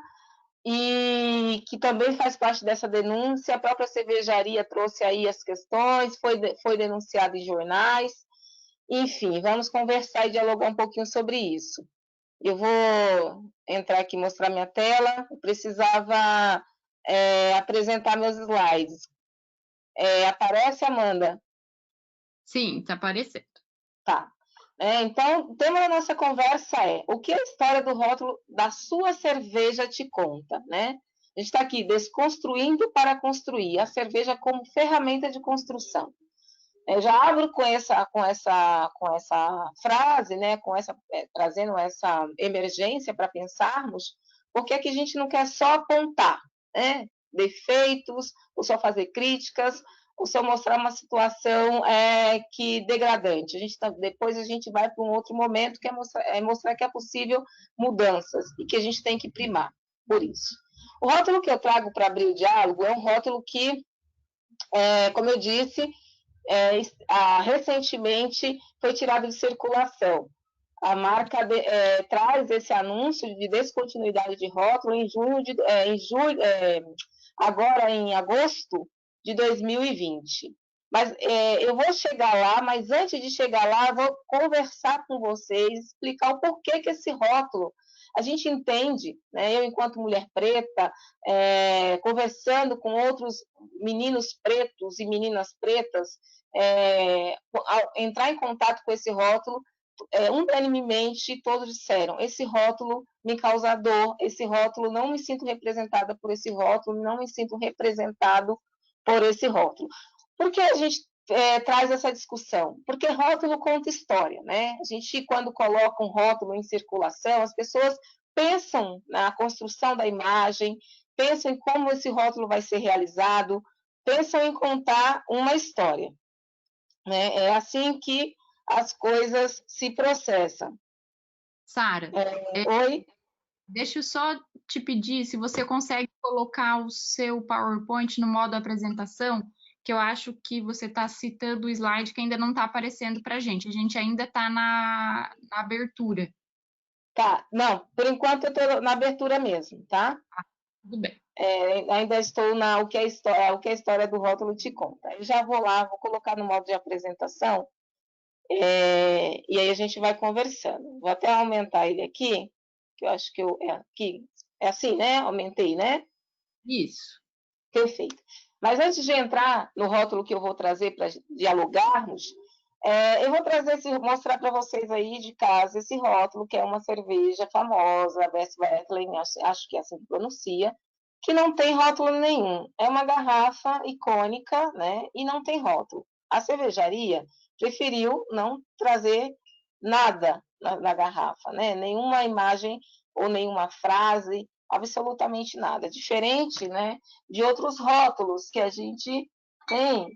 e que também faz parte dessa denúncia. A própria cervejaria trouxe aí as questões, foi denunciado em jornais. Enfim, vamos conversar e dialogar um pouquinho sobre isso. Eu vou entrar aqui e mostrar minha tela. Eu precisava apresentar meus slides. Aparece, Amanda? Sim, está aparecendo. Tá. Então, o tema da nossa conversa é: o que a história do rótulo da sua cerveja te conta, né? A gente está aqui desconstruindo para construir, a cerveja como ferramenta de construção. Eu já abro com essa frase, né? Trazendo essa emergência para pensarmos, porque aqui a gente não quer só apontar, né, defeitos, ou só fazer críticas, ou só mostrar uma situação degradante. Depois a gente vai para um outro momento que é mostrar que é possível mudanças e que a gente tem que primar por isso. O rótulo que eu trago para abrir o diálogo é um rótulo que, como eu disse, recentemente foi tirado de circulação. A marca traz esse anúncio de descontinuidade de rótulo agora em agosto de 2020. Mas eu vou chegar lá, mas antes de chegar lá, eu vou conversar com vocês, explicar o porquê que esse rótulo, a gente entende, né, eu enquanto mulher preta, conversando com outros meninos pretos e meninas pretas, ao entrar em contato com esse rótulo, unanimemente todos disseram: esse rótulo me causa dor, esse rótulo, não me sinto representada por esse rótulo, não me sinto representado por esse rótulo. Por que a gente traz essa discussão? Porque rótulo conta história, né? A gente, quando coloca um rótulo em circulação, as pessoas pensam na construção da imagem, pensam em como esse rótulo vai ser realizado, pensam em contar uma história. né? É assim que as coisas se processam. Sara, Oi? deixa eu só te pedir se você consegue colocar o seu PowerPoint no modo apresentação, que eu acho que você está citando o slide que ainda não está aparecendo para a gente. A gente ainda está na abertura. Tá, não, por enquanto eu estou na abertura mesmo, tá? Tudo bem. Ainda estou o que a história do rótulo te conta. Eu já vou lá, vou colocar no modo de apresentação, e aí a gente vai conversando. Vou até aumentar ele aqui, que eu acho que aqui, é assim, né? Aumentei, né? Isso. Perfeito. Mas antes de entrar no rótulo que eu vou trazer para dialogarmos, eu vou mostrar para vocês aí de casa esse rótulo, que é uma cerveja famosa, Westweltlin, acho que é assim que pronuncia, que não tem rótulo nenhum. É uma garrafa icônica, né? E não tem rótulo. A cervejaria preferiu não trazer nada na garrafa, né? Nenhuma imagem ou nenhuma frase, absolutamente nada. Diferente, né, de outros rótulos que a gente tem.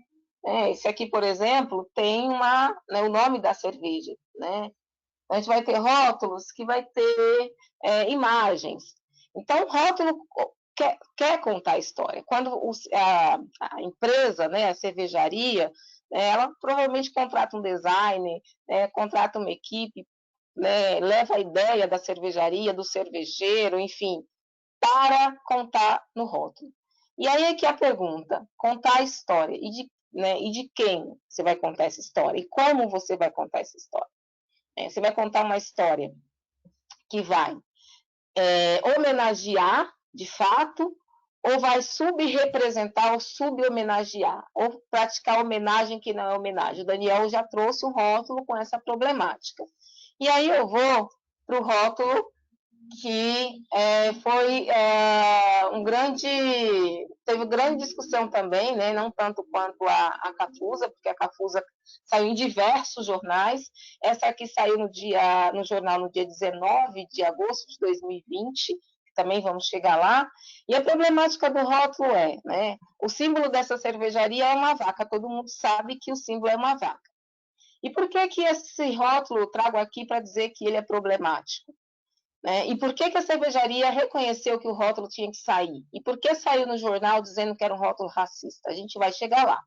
Esse aqui, por exemplo, tem o nome da cerveja, né? A gente vai ter rótulos que vai ter imagens. Então, o rótulo quer contar a história. Quando a empresa, né, a cervejaria, ela provavelmente contrata um designer, contrata uma equipe, né, leva a ideia da cervejaria, do cervejeiro, enfim, para contar no rótulo. E aí é que a pergunta, contar a história, e de quem você vai contar essa história, e como você vai contar essa história. Você vai contar uma história que vai homenagear, de fato, ou vai subrepresentar ou subhomenagear, ou praticar homenagem que não é homenagem. O Daniel já trouxe um rótulo com essa problemática. E aí eu vou para o rótulo que foi teve grande discussão também, né? Não tanto quanto a Cafusa, porque a Cafusa saiu em diversos jornais. Essa aqui saiu no jornal no dia 19 de agosto de 2020, também vamos chegar lá. E a problemática do rótulo né? O símbolo dessa cervejaria é uma vaca, todo mundo sabe que o símbolo é uma vaca. E por que esse rótulo eu trago aqui para dizer que ele é problemático? E por que a cervejaria reconheceu que o rótulo tinha que sair? E por que saiu no jornal dizendo que era um rótulo racista? A gente vai chegar lá.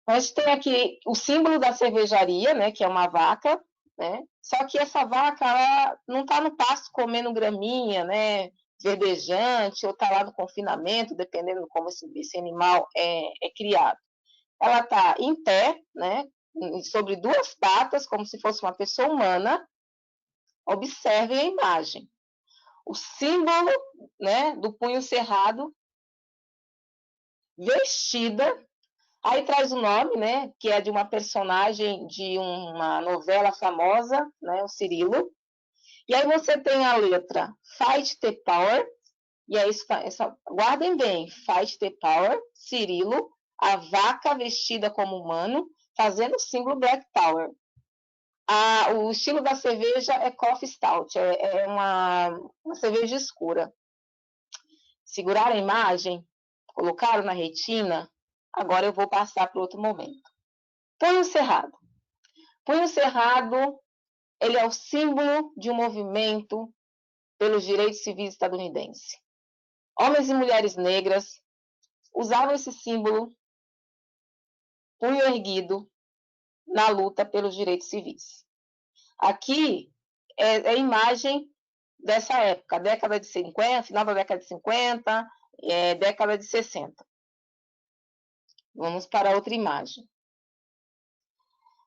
A gente tem aqui o símbolo da cervejaria, né, que é uma vaca, né? Só que essa vaca ela não está no pasto comendo graminha, né, verdejante, ou está lá no confinamento, dependendo de como esse animal é criado. Ela está em pé, né, sobre duas patas, como se fosse uma pessoa humana. Observem a imagem. O símbolo, né, do punho cerrado, vestida, aí traz o nome, né, que é de uma personagem de uma novela famosa, né, o Cirilo. E aí você tem a letra Fight the Power, e aí guardem bem, Fight the Power, Cirilo, a vaca vestida como humano, fazendo o símbolo Black Power. O estilo da cerveja é Coffee Stout, é uma cerveja escura. Seguraram a imagem, colocaram na retina, agora eu vou passar para outro momento. Punho cerrado. Punho cerrado, ele é o símbolo de um movimento pelos direitos civis estadunidenses. Homens e mulheres negras usavam esse símbolo, punho erguido, na luta pelos direitos civis. Aqui é a imagem dessa época, década de 50, final da década de 50, década de 60. Vamos para outra imagem.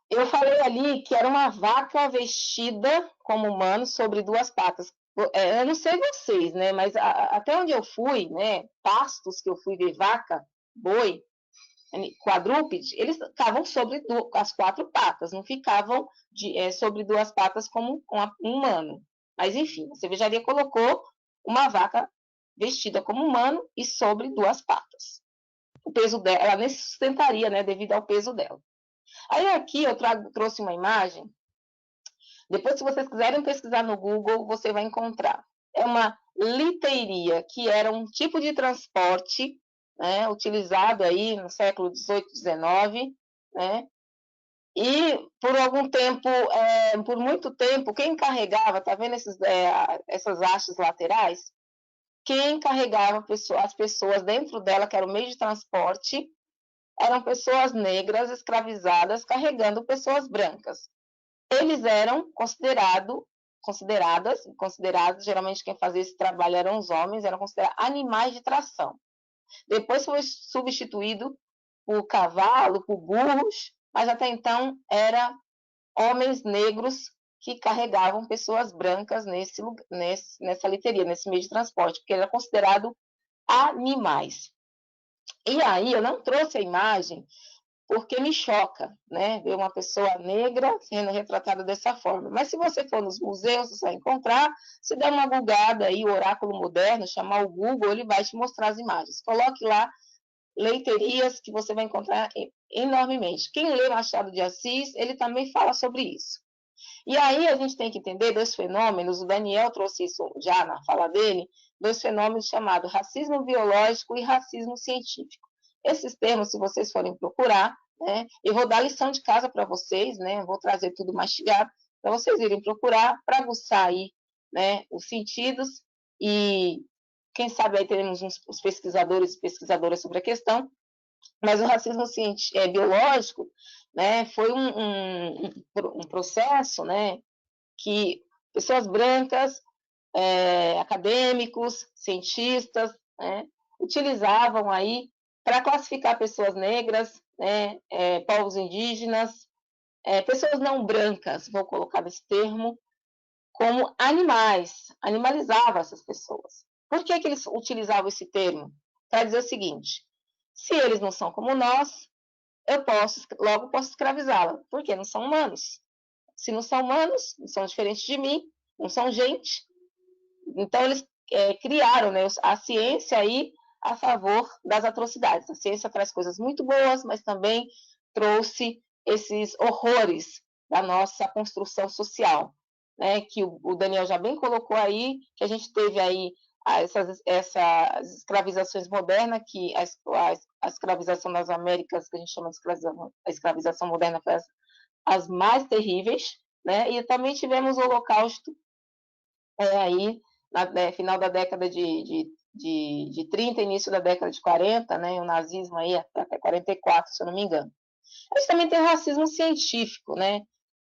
Eu falei ali que era uma vaca vestida como humano sobre duas patas. Eu não sei vocês, né? Mas até onde eu fui, né? Pastos que eu fui ver vaca, boi, quadrúpede, eles ficavam sobre as quatro patas, não ficavam sobre duas patas como um humano. Mas, enfim, a cervejaria colocou uma vaca vestida como humano e sobre duas patas. O peso dela, ela nem se sustentaria, né, devido ao peso dela. Aí aqui eu trouxe uma imagem. Depois, se vocês quiserem pesquisar no Google, você vai encontrar. É uma liteiria, que era um tipo de transporte, né, utilizado aí no século XVIII, XIX, né? E por algum tempo, por muito tempo, quem carregava, tá vendo essas hastes laterais? Quem carregava as pessoas dentro dela, que era o meio de transporte, eram pessoas negras escravizadas carregando pessoas brancas. Eles eram considerados, geralmente quem fazia esse trabalho eram os homens, eram considerados animais de tração. Depois foi substituído por cavalo, por burros, mas até então eram homens negros que carregavam pessoas brancas nessa literia, nesse meio de transporte, porque era considerado animais. E aí eu não trouxe a imagem porque me choca, né, ver uma pessoa negra sendo retratada dessa forma. Mas se você for nos museus, você vai encontrar, se der uma googada aí, o Oráculo Moderno, chamar o Google, ele vai te mostrar as imagens. Coloque lá leiterias que você vai encontrar enormemente. Quem lê Machado de Assis, ele também fala sobre isso. E aí a gente tem que entender dois fenômenos, o Daniel trouxe isso já na fala dele, dois fenômenos chamados racismo biológico e racismo científico. Esses termos, se vocês forem procurar, né, eu vou dar lição de casa para vocês, né, vou trazer tudo mastigado, para vocês irem procurar, para aguçar aí, né, os sentidos, e quem sabe aí teremos uns pesquisadores e pesquisadoras sobre a questão, mas o racismo biológico, né, foi um processo, né, que pessoas brancas, acadêmicos, cientistas, né, utilizavam aí para classificar pessoas negras, né, povos indígenas, pessoas não brancas, vou colocar esse termo, como animais, animalizava essas pessoas. Por que eles utilizavam esse termo? Para dizer o seguinte: se eles não são como nós, eu logo posso escravizá-la, porque não são humanos. Se não são humanos, não são diferentes de mim, não são gente. Então, eles criaram, né, a ciência aí a favor das atrocidades. A ciência traz coisas muito boas, mas também trouxe esses horrores da nossa construção social, né, que o Daniel já bem colocou aí, que a gente teve aí essas escravizações modernas, que a escravização das Américas, que a gente chama de escravização moderna, foi as mais terríveis, né? E também tivemos o Holocausto aí final da década de 30, início da década de 40, né? O nazismo aí até 44, se eu não me engano. A gente também tem o racismo científico, né?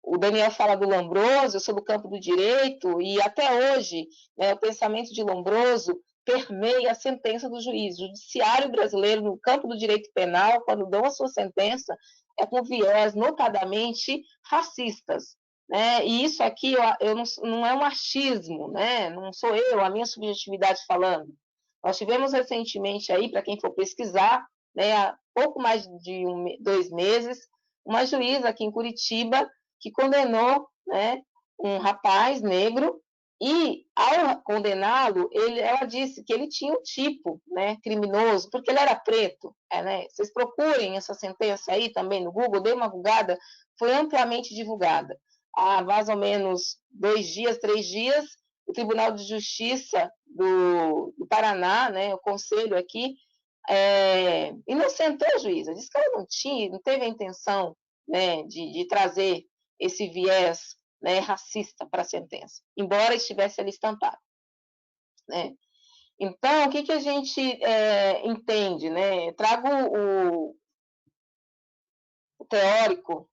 O Daniel fala do Lombroso, eu sou do campo do direito, e até hoje, né, o pensamento de Lombroso permeia a sentença do juiz. O judiciário brasileiro, no campo do direito penal, quando dão a sua sentença, é com viés notadamente racistas, né? E isso aqui não é um achismo, né? Não sou eu, a minha subjetividade falando. Nós tivemos recentemente aí, para quem for pesquisar, né, há pouco mais de 2 meses, uma juíza aqui em Curitiba que condenou, né, um rapaz negro, e ao condená-lo, ela disse que ele tinha um tipo, né, criminoso, porque ele era preto. Né? Vocês procurem essa sentença aí também no Google, dê uma googada, foi amplamente divulgada. Há mais ou menos 2 dias, 3 dias, o Tribunal de Justiça do Paraná, né, o conselho aqui, inocentou a juíza, disse que ela não teve a intenção, né, de trazer esse viés, né, racista para a sentença, embora estivesse ali estampado, né? Então, o que a gente entende, né? Trago o teórico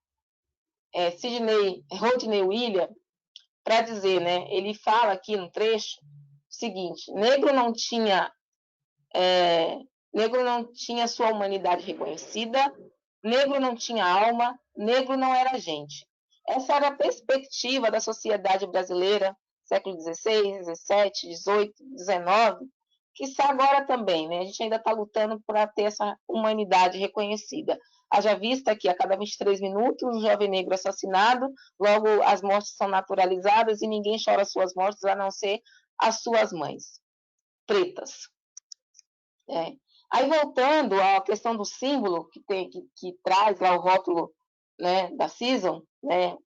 Rodney Williams para dizer, né? Ele fala aqui no trecho o seguinte: negro não tinha sua humanidade reconhecida, negro não tinha alma, negro não era gente. Essa era a perspectiva da sociedade brasileira, século XVI, XVII, XVIII, XIX, que está agora também, né? A gente ainda está lutando para ter essa humanidade reconhecida. Haja vista que a cada 23 minutos um jovem negro assassinado, logo as mortes são naturalizadas e ninguém chora as suas mortes, a não ser as suas mães pretas. Aí, voltando à questão do símbolo, que traz lá o rótulo, né, da Season, né,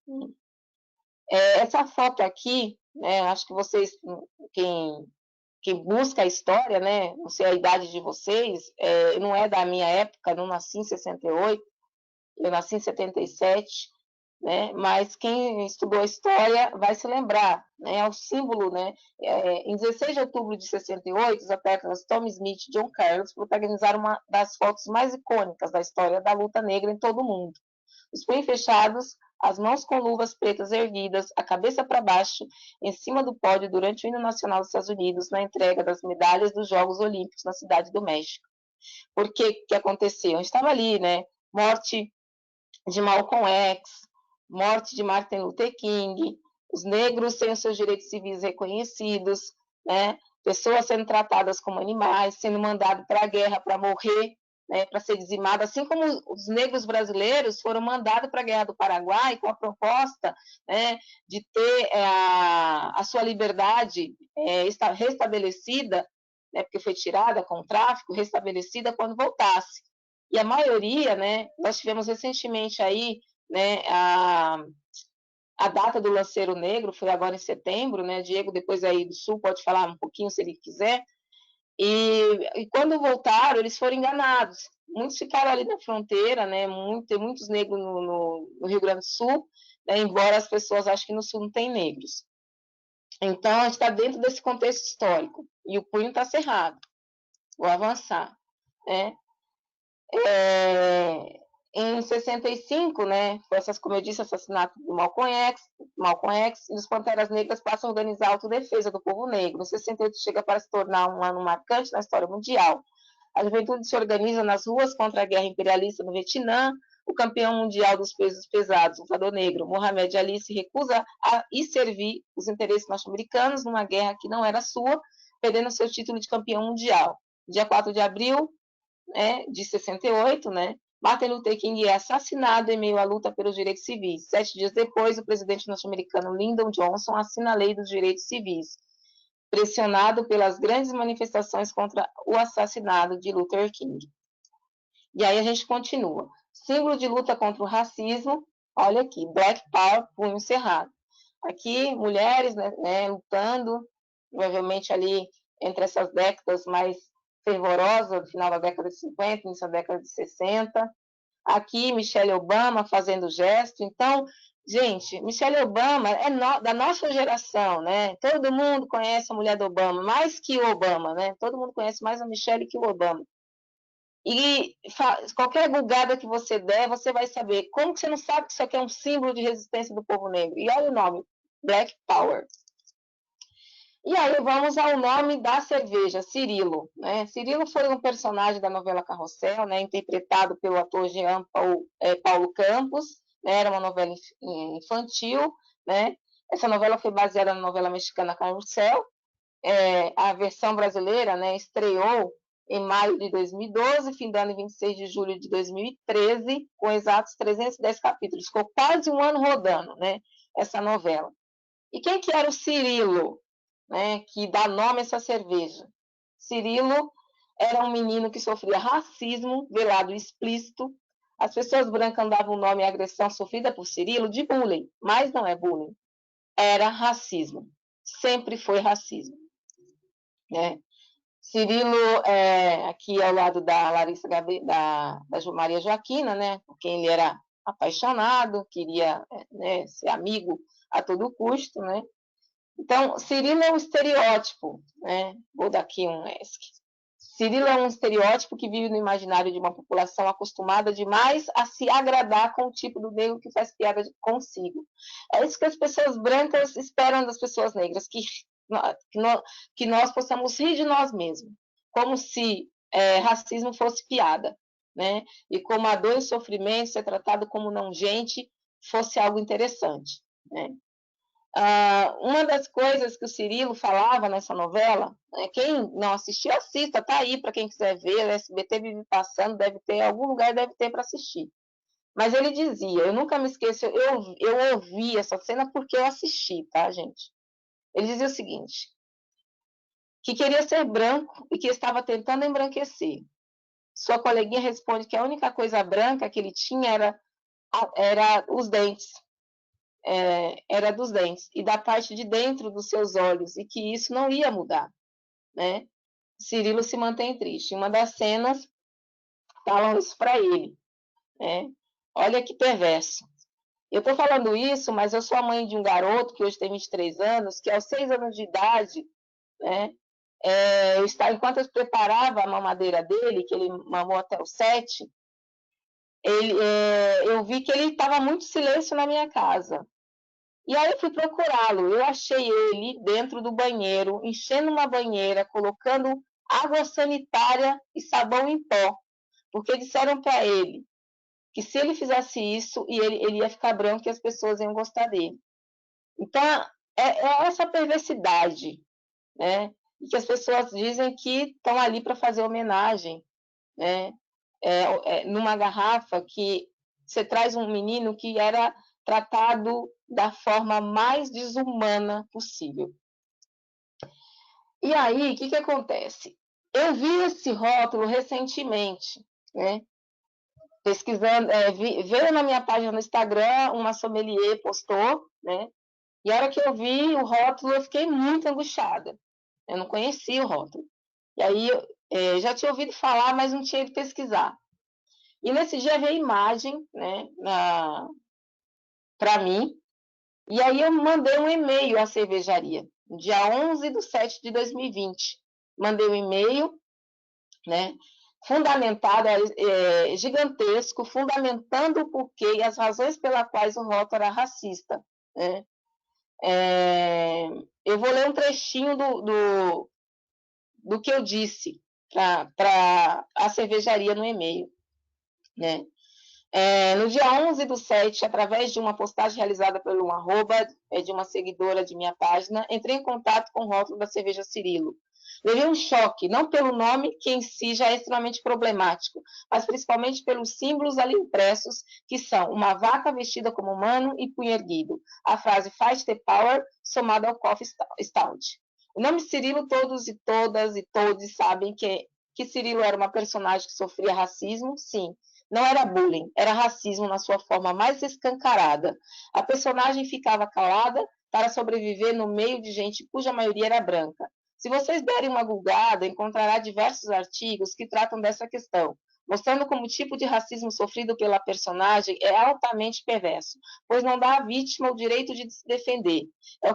essa foto aqui, né, acho que vocês, quem busca a história, né, não sei a idade de vocês, não é da minha época, não nasci em 68, Eu nasci em 77, né? Mas quem estudou a história vai se lembrar, né? É o símbolo, né? Em 16 de outubro de 68, os atletas Tom Smith e John Carlos protagonizaram uma das fotos mais icônicas da história da luta negra em todo o mundo. Os punhos fechados, as mãos com luvas pretas erguidas, a cabeça para baixo, em cima do pódio durante o hino nacional dos Estados Unidos, na entrega das medalhas dos Jogos Olímpicos na Cidade do México. Por que aconteceu? Estava ali, né? Morte de Malcolm X, morte de Martin Luther King, os negros sem os seus direitos civis reconhecidos, né? Pessoas sendo tratadas como animais, sendo mandados para a guerra para morrer, né? Para ser dizimados, assim como os negros brasileiros foram mandados para a Guerra do Paraguai com a proposta, né, de ter a sua liberdade restabelecida, né, porque foi tirada com o tráfico, restabelecida quando voltasse. E a maioria, né, nós tivemos recentemente aí, né, a data do Lanceiro Negro, foi agora em setembro, né, Diego depois aí do Sul pode falar um pouquinho se ele quiser, e quando voltaram, eles foram enganados, muitos ficaram ali na fronteira, né, tem muitos negros no Rio Grande do Sul, né, embora as pessoas achem que no Sul não tem negros. Então, a gente está dentro desse contexto histórico, e o punho está cerrado, vou avançar, né. Em 65, né, foi como eu disse, assassinato do Malcolm X, e os Panteras Negras passam a organizar a autodefesa do povo negro. Em 68 chega para se tornar um ano marcante na história mundial. A juventude se organiza nas ruas contra a guerra imperialista no Vietnã. O campeão mundial dos pesos pesados, o lutador negro, Muhammad Ali, se recusa a ir servir os interesses norte-americanos numa guerra que não era sua, perdendo seu título de campeão mundial. Dia 4 de abril, né, de 68, né, Martin Luther King é assassinado em meio à luta pelos direitos civis. 7 dias depois, o presidente norte-americano Lyndon Johnson assina a Lei dos Direitos Civis, pressionado pelas grandes manifestações contra o assassinato de Luther King. E aí a gente continua. Símbolo de luta contra o racismo, olha aqui, Black Power, punho cerrado. Aqui, mulheres, né, lutando, provavelmente ali entre essas décadas mais fervorosa, no final da década de 50, início da década de 60. Aqui, Michelle Obama fazendo gesto. Então, gente, Michelle Obama é da nossa geração, né? Todo mundo conhece a mulher do Obama, mais que o Obama, né? Todo mundo conhece mais a Michelle que o Obama. E qualquer bugada que você der, você vai saber. Como que você não sabe que isso aqui é um símbolo de resistência do povo negro? E olha o nome, Black Power. E aí vamos ao nome da cerveja, Cirilo. Né? Cirilo foi um personagem da novela Carrossel, né, interpretado pelo ator Jean Paulo Campos, né, era uma novela infantil. Né? Essa novela foi baseada na novela mexicana Carrossel. A versão brasileira, né, estreou em maio de 2012, findando em 26 de julho de 2013, com exatos 310 capítulos. Ficou quase um ano rodando, né, essa novela. E quem que era o Cirilo? Né, que dá nome a essa cerveja. Cirilo era um menino que sofria racismo velado e explícito. As pessoas brancas davam o nome à agressão sofrida por Cirilo de bullying, mas não é bullying, era racismo. Sempre foi racismo. Né? Cirilo, aqui ao lado da Larissa da Maria Joaquina, né, por quem ele era apaixonado, queria, né, ser amigo a todo custo, né? Então, Cirilo é um estereótipo, né? Vou dar aqui um ESC. Cirilo é um estereótipo que vive no imaginário de uma população acostumada demais a se agradar com o tipo do negro que faz piada consigo. É isso que as pessoas brancas esperam das pessoas negras, que nós possamos rir de nós mesmos, como se racismo fosse piada, né? E como a dor e o sofrimento ser tratado como não gente fosse algo interessante, né? Uma das coisas que o Cirilo falava nessa novela, quem não assistiu, assista, tá aí para quem quiser ver, o SBT vive passando, deve ter, algum lugar deve ter para assistir. Mas ele dizia, eu nunca me esqueço, eu ouvi essa cena porque eu assisti, tá, gente? Ele dizia o seguinte, que queria ser branco e que estava tentando embranquecer. Sua coleguinha responde que a única coisa branca que ele tinha era os dentes. Era dos dentes e da parte de dentro dos seus olhos, e que isso não ia mudar, né? Cirilo se mantém triste. Uma das cenas falam isso para ele, né? Olha que perverso. Eu estou falando isso, mas eu sou a mãe de um garoto que hoje tem 23 anos, que aos 6 anos de idade, né, enquanto eu preparava a mamadeira dele, que ele mamou até os 7, eu vi que ele estava muito silêncio na minha casa. E aí eu fui procurá-lo. Eu achei ele dentro do banheiro, enchendo uma banheira, colocando água sanitária e sabão em pó, porque disseram para ele que se ele fizesse isso, ele ia ficar branco e as pessoas iam gostar dele. Então, é essa perversidade, né? E que as pessoas dizem que estão ali para fazer homenagem, né? Numa garrafa que você traz um menino que era tratado da forma mais desumana possível. E aí, o que acontece? Eu vi esse rótulo recentemente, né? Pesquisando, veio na minha página no Instagram, uma sommelier postou, né? E a hora que eu vi o rótulo, eu fiquei muito angustiada. Eu não conhecia o rótulo. E aí, já tinha ouvido falar, mas não tinha ido pesquisar. E nesse dia veio a imagem, né, para mim, e aí eu mandei um e-mail à cervejaria, no dia 11/7/2020. Mandei um e-mail, né, fundamentado, gigantesco, fundamentando o porquê e as razões pelas quais o rótulo era racista, né? Eu vou ler um trechinho do que eu disse para a cervejaria no e-mail, né? No dia 11/7, através de uma postagem realizada pelo de uma seguidora de minha página, entrei em contato com o rótulo da cerveja Cirilo. Levei um choque, não pelo nome, que em si já é extremamente problemático, mas principalmente pelos símbolos ali impressos, que são uma vaca vestida como humano e punho erguido. A frase Fight the Power, somada ao Coffee Stout. O nome Cirilo, todos e todas e todos sabem que Cirilo era uma personagem que sofria racismo, sim. Não era bullying, era racismo na sua forma mais escancarada. A personagem ficava calada para sobreviver no meio de gente cuja maioria era branca. Se vocês derem uma googada, encontrará diversos artigos que tratam dessa questão, mostrando como o tipo de racismo sofrido pela personagem é altamente perverso, pois não dá à vítima o direito de se defender. É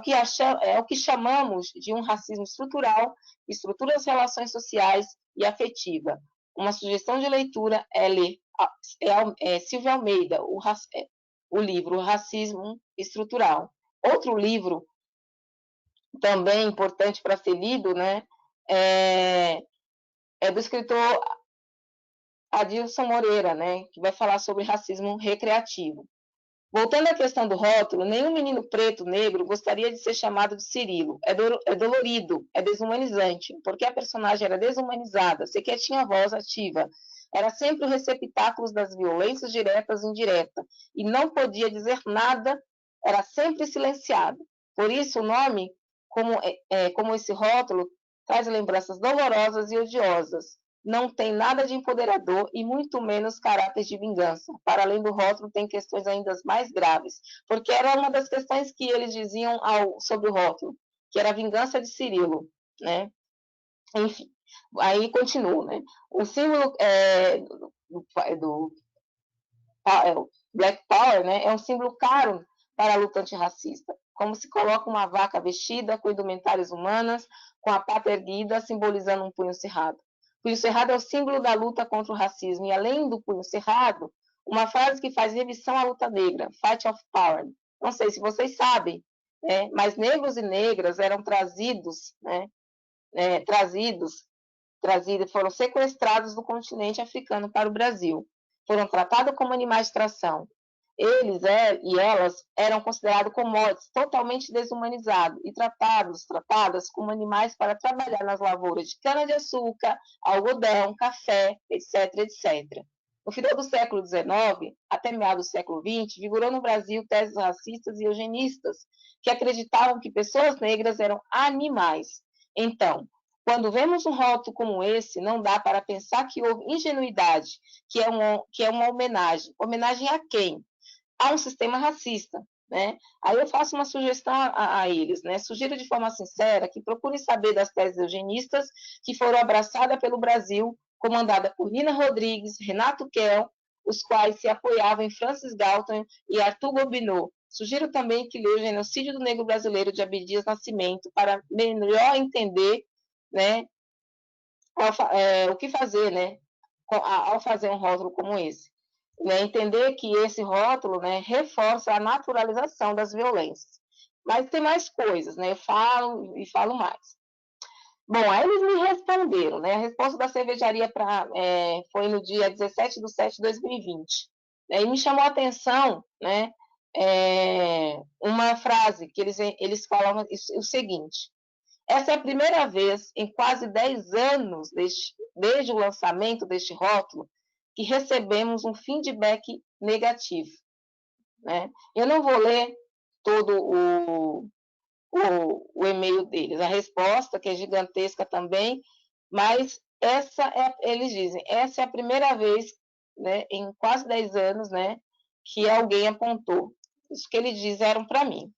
o que chamamos de um racismo estrutural, que estrutura as relações sociais e afetiva. Uma sugestão de leitura é ler Silvia Almeida, o livro Racismo Estrutural. Outro livro também importante para ser lido, né, é do escritor Adilson Moreira, né, que vai falar sobre racismo recreativo. Voltando à questão do rótulo, nenhum menino preto, negro, gostaria de ser chamado de Cirilo. É dolorido, é desumanizante, porque a personagem era desumanizada, sequer tinha voz ativa. Era sempre o receptáculo das violências diretas e indiretas, e não podia dizer nada, era sempre silenciado. Por isso, o nome, como esse rótulo, traz lembranças dolorosas e odiosas. Não tem nada de empoderador e muito menos caráter de vingança. Para além do rótulo, tem questões ainda mais graves, porque era uma das questões que eles diziam sobre o rótulo, que era a vingança de Cirilo, né? Enfim, aí continua, né? O símbolo do Black Power, né, é um símbolo caro para a luta antirracista, como se coloca uma vaca vestida com indumentárias humanas, com a pata erguida, simbolizando um punho cerrado. O punho cerrado é o símbolo da luta contra o racismo, e além do punho cerrado, uma frase que faz revissão à luta negra, Fight of Power. Não sei se vocês sabem, mas negros e negras eram trazidos, foram sequestrados do continente africano para o Brasil. Foram tratados como animais de tração. Eles e elas eram considerados commodities, totalmente desumanizados e tratadas como animais para trabalhar nas lavouras de cana-de-açúcar, algodão, café, etc, etc. No final do século XIX, até meados do século XX, vigorou no Brasil teses racistas e eugenistas que acreditavam que pessoas negras eram animais. Então, quando vemos um rótulo como esse, não dá para pensar que houve ingenuidade, que é uma homenagem. Homenagem a quem? A um sistema racista, né? Aí eu faço uma sugestão a eles, né? Sugiro de forma sincera que procurem saber das teses eugenistas que foram abraçadas pelo Brasil, comandada por Nina Rodrigues, Renato Kell, os quais se apoiavam em Francis Galton e Arthur Gobineau. Sugiro também que leia o Genocídio do Negro Brasileiro de Abdias Nascimento para melhor entender, né, o que fazer, né, ao fazer um rótulo como esse. Né, entender que esse rótulo, né, reforça a naturalização das violências. Mas tem mais coisas, né? Eu falo e falo mais. Bom, aí eles me responderam, né? A resposta da cervejaria foi no dia 17/7/2020. Né, e me chamou a atenção, né, uma frase que eles falavam o seguinte: essa é a primeira vez em quase 10 anos desde o lançamento deste rótulo que recebemos um feedback negativo. Né? Eu não vou ler todo o e-mail deles, a resposta, que é gigantesca também, mas eles dizem, essa é a primeira vez, né, em quase 10 anos, né, que alguém apontou. Isso que eles disseram para mim.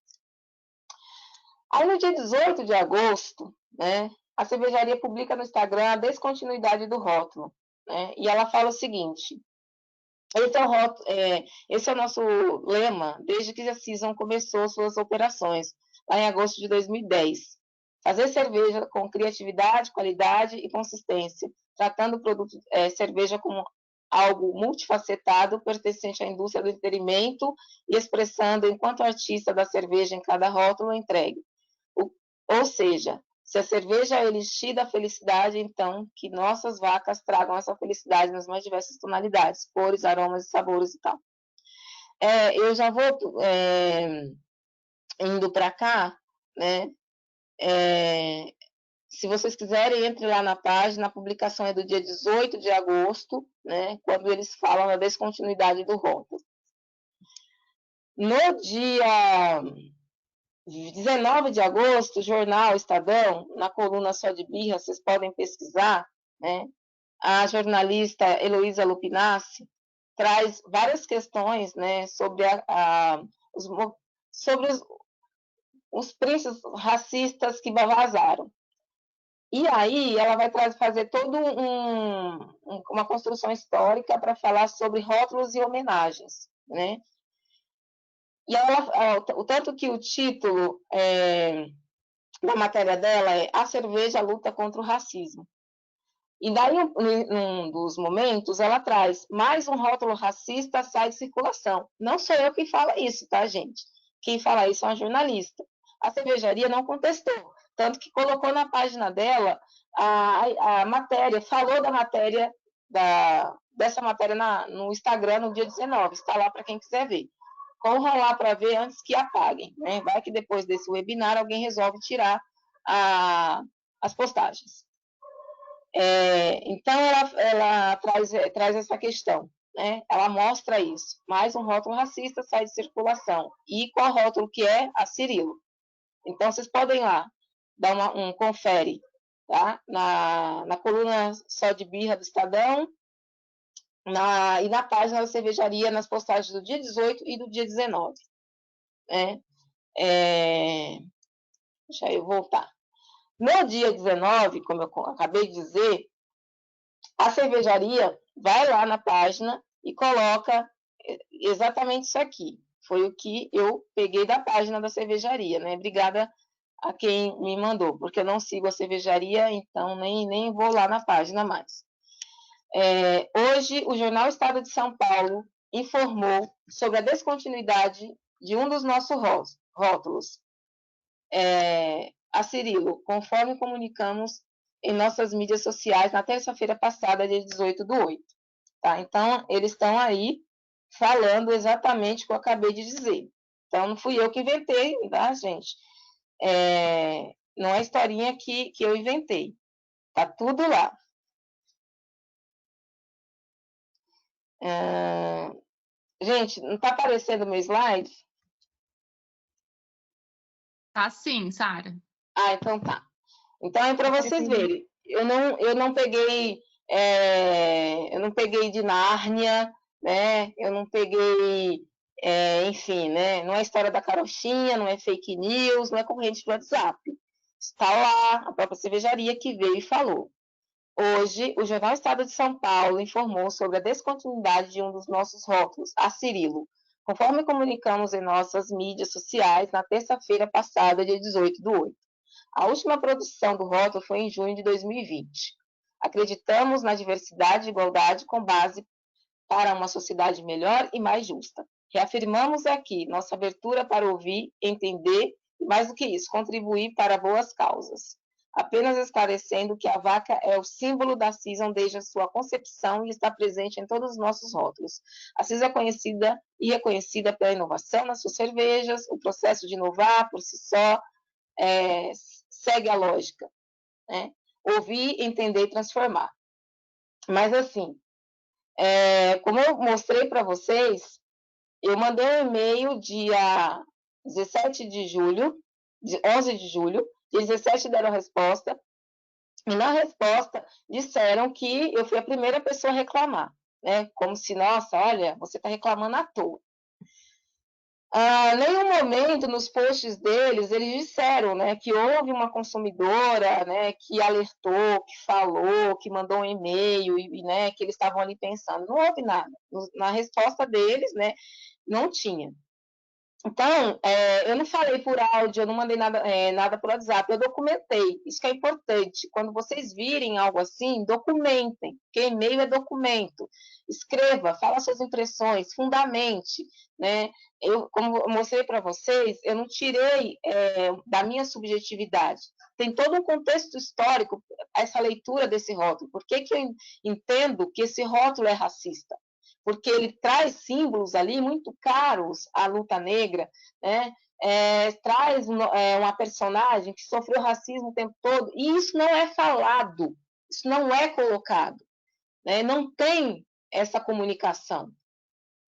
Aí, no dia 18 de agosto, né, a cervejaria publica no Instagram a descontinuidade do rótulo. Né, e ela fala o seguinte: esse é o nosso lema desde que a Season começou suas operações, lá em agosto de 2010. Fazer cerveja com criatividade, qualidade e consistência, tratando o produto cerveja como algo multifacetado, pertencente à indústria do entretenimento e expressando enquanto artista da cerveja em cada rótulo entregue. Ou seja, se a cerveja é o elixir da felicidade, então que nossas vacas tragam essa felicidade nas mais diversas tonalidades, cores, aromas e sabores e tal. Eu já vou indo para cá, né? Se vocês quiserem, entre lá na página, a publicação é do dia 18 de agosto, né? Quando eles falam da descontinuidade do rótulo. No dia 19 de agosto, o jornal Estadão, na coluna Só de Birra, vocês podem pesquisar, né? A jornalista Heloísa Lupinassi traz várias questões, né, sobre os príncipes racistas que vazaram. E aí ela vai fazer toda uma construção histórica para falar sobre rótulos e homenagens, né? E o tanto que o título da matéria dela é A Cerveja Luta contra o Racismo. E daí, num dos momentos, ela traz mais um rótulo racista sai de circulação. Não sou eu quem fala isso, tá, gente? Quem fala isso é uma jornalista. A cervejaria não contestou, tanto que colocou na página dela a matéria, falou da matéria, dessa matéria no Instagram no dia 19. Está lá para quem quiser ver. Corram lá para ver antes que apaguem. Né? Vai que depois desse webinar alguém resolve tirar as postagens. Então, ela traz essa questão. Né? Ela mostra isso. Mais um rótulo racista sai de circulação. E qual rótulo que é? A Cirilo. Então, vocês podem lá dar um confere, tá? Na coluna Só de Birra do Estadão, e na página da cervejaria, nas postagens do dia 18 e do dia 19. Né? Deixa eu voltar. No dia 19, como eu acabei de dizer, a cervejaria vai lá na página e coloca exatamente isso aqui. Foi o que eu peguei da página da cervejaria, né? Obrigada a quem me mandou, porque eu não sigo a cervejaria, então nem vou lá na página mais. Hoje, o jornal Estado de São Paulo informou sobre a descontinuidade de um dos nossos rótulos, a Cirilo, conforme comunicamos em nossas mídias sociais na terça-feira passada, dia 18/8. Tá? Então, eles estão aí falando exatamente o que eu acabei de dizer. Então, não fui eu que inventei, tá, gente? Não é historinha que eu inventei. Tá tudo lá. Gente, não está aparecendo o meu slide? Tá sim, Sara. Então tá. Então é para vocês verem. Eu não peguei de Nárnia, né? Eu não peguei, enfim, né? Não é história da carochinha, não é fake news, não é corrente do WhatsApp. Está lá a própria cervejaria que veio e falou. Hoje, o Jornal Estado de São Paulo informou sobre a descontinuidade de um dos nossos rótulos, a Cirilo, conforme comunicamos em nossas mídias sociais na terça-feira passada, dia 18/8. A última produção do rótulo foi em junho de 2020. Acreditamos na diversidade e igualdade com base para uma sociedade melhor e mais justa. Reafirmamos aqui nossa abertura para ouvir, entender e, mais do que isso, contribuir para boas causas. Apenas esclarecendo que a vaca é o símbolo da Season desde a sua concepção e está presente em todos os nossos rótulos. A Season é conhecida e reconhecida pela inovação nas suas cervejas, o processo de inovar por si só segue a lógica, né? Ouvir, entender e transformar. Mas, assim, como eu mostrei para vocês, eu mandei um e-mail dia 17 de julho, 11 de julho, dia 17 deram a resposta, e na resposta disseram que eu fui a primeira pessoa a reclamar, né? Como se, nossa, olha, você está reclamando à toa. Nenhum momento nos posts deles, eles disseram, né, que houve uma consumidora, né, que alertou, que falou, que mandou um e-mail, e, né, que eles estavam ali pensando. Não houve nada. Na resposta deles, né, não tinha. Então, eu não falei por áudio, eu não mandei nada por WhatsApp, eu documentei. Isso que é importante. Quando vocês virem algo assim, documentem, porque e-mail é documento. Escreva, fala suas impressões, fundamente, né? Como eu mostrei para vocês, eu não tirei da minha subjetividade. Tem todo um contexto histórico, essa leitura desse rótulo. Por que eu entendo que esse rótulo é racista? Porque ele traz símbolos ali muito caros à luta negra, né? Traz uma personagem que sofreu racismo o tempo todo, e isso não é falado, isso não é colocado, né? Não tem essa comunicação.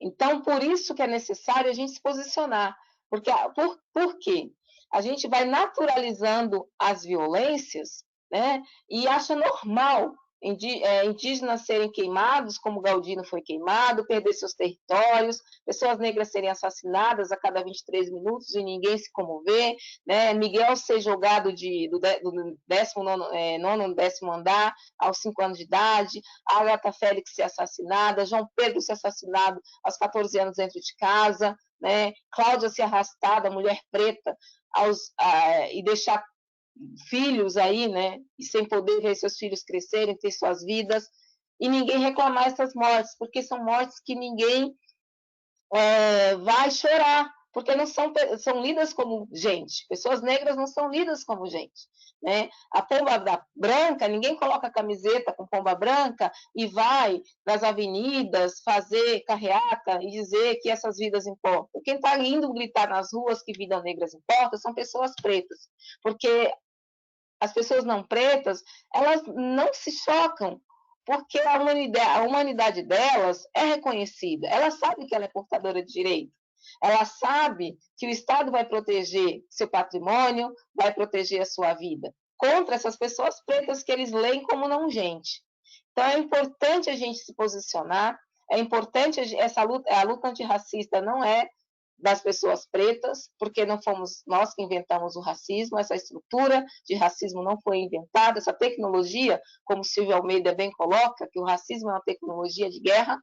Então, por isso que é necessário a gente se posicionar. Por quê? A gente vai naturalizando as violências, né? E acha normal indígenas serem queimados, como Galdino foi queimado, perder seus territórios, pessoas negras serem assassinadas a cada 23 minutos e ninguém se comover, né? Miguel ser jogado do 10º andar aos 5 anos de idade, Agatha Félix ser assassinada, João Pedro ser assassinado aos 14 anos dentro de casa, né? Cláudia ser arrastada, mulher preta, e deixar filhos aí, né, e sem poder ver seus filhos crescerem, ter suas vidas, e ninguém reclamar essas mortes, porque são mortes que ninguém vai chorar, porque não são lidas como gente. Pessoas negras não são lidas como gente, né? A pomba branca, ninguém coloca camiseta com pomba branca e vai nas avenidas fazer carreata e dizer que essas vidas importam. Quem está indo gritar nas ruas que vidas negras importam são pessoas pretas, porque as pessoas não pretas, elas não se chocam, porque a humanidade delas é reconhecida. Ela sabe que ela é portadora de direito. Ela sabe que o Estado vai proteger seu patrimônio, vai proteger a sua vida, contra essas pessoas pretas que eles leem como não gente. Então, é importante a gente se posicionar, é importante a luta antirracista não é das pessoas pretas, porque não fomos nós que inventamos o racismo, essa estrutura de racismo não foi inventada, essa tecnologia, como Silvio Almeida bem coloca, que o racismo é uma tecnologia de guerra,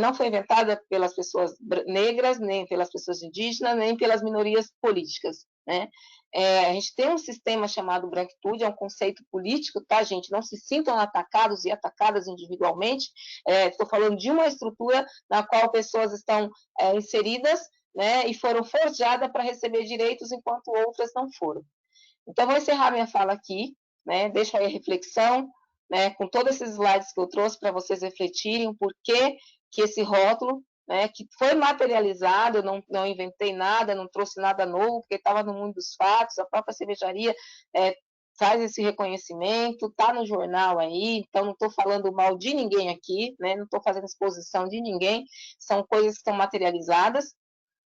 não foi inventada pelas pessoas negras, nem pelas pessoas indígenas, nem pelas minorias políticas, né? A gente tem um sistema chamado branquitude, é um conceito político, tá, gente? Não se sintam atacados e atacadas individualmente. Estou falando de uma estrutura na qual pessoas estão inseridas, né, e foram forjadas para receber direitos, enquanto outras não foram. Então, vou encerrar minha fala aqui, né? Deixo aí a reflexão, né, com todos esses slides que eu trouxe para vocês refletirem o porquê que esse rótulo, né, que foi materializado, eu não inventei nada, não trouxe nada novo, porque estava no mundo dos fatos, a própria cervejaria faz esse reconhecimento, está no jornal aí, então não estou falando mal de ninguém aqui, né, não estou fazendo exposição de ninguém, são coisas que estão materializadas.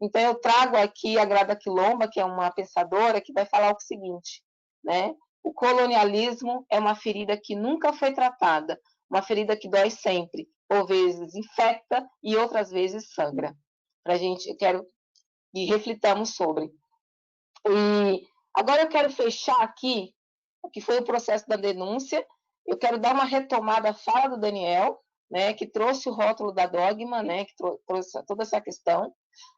Então, eu trago aqui a Grada Quilomba, que é uma pensadora, que vai falar o seguinte, né? O colonialismo é uma ferida que nunca foi tratada, uma ferida que dói sempre, por vezes infecta e outras vezes sangra. Eu quero que reflitamos sobre. E agora eu quero fechar aqui o que foi o processo da denúncia. eu quero dar uma retomada à fala do Daniel, né, que trouxe o rótulo da Dogma, né, que trouxe toda essa questão.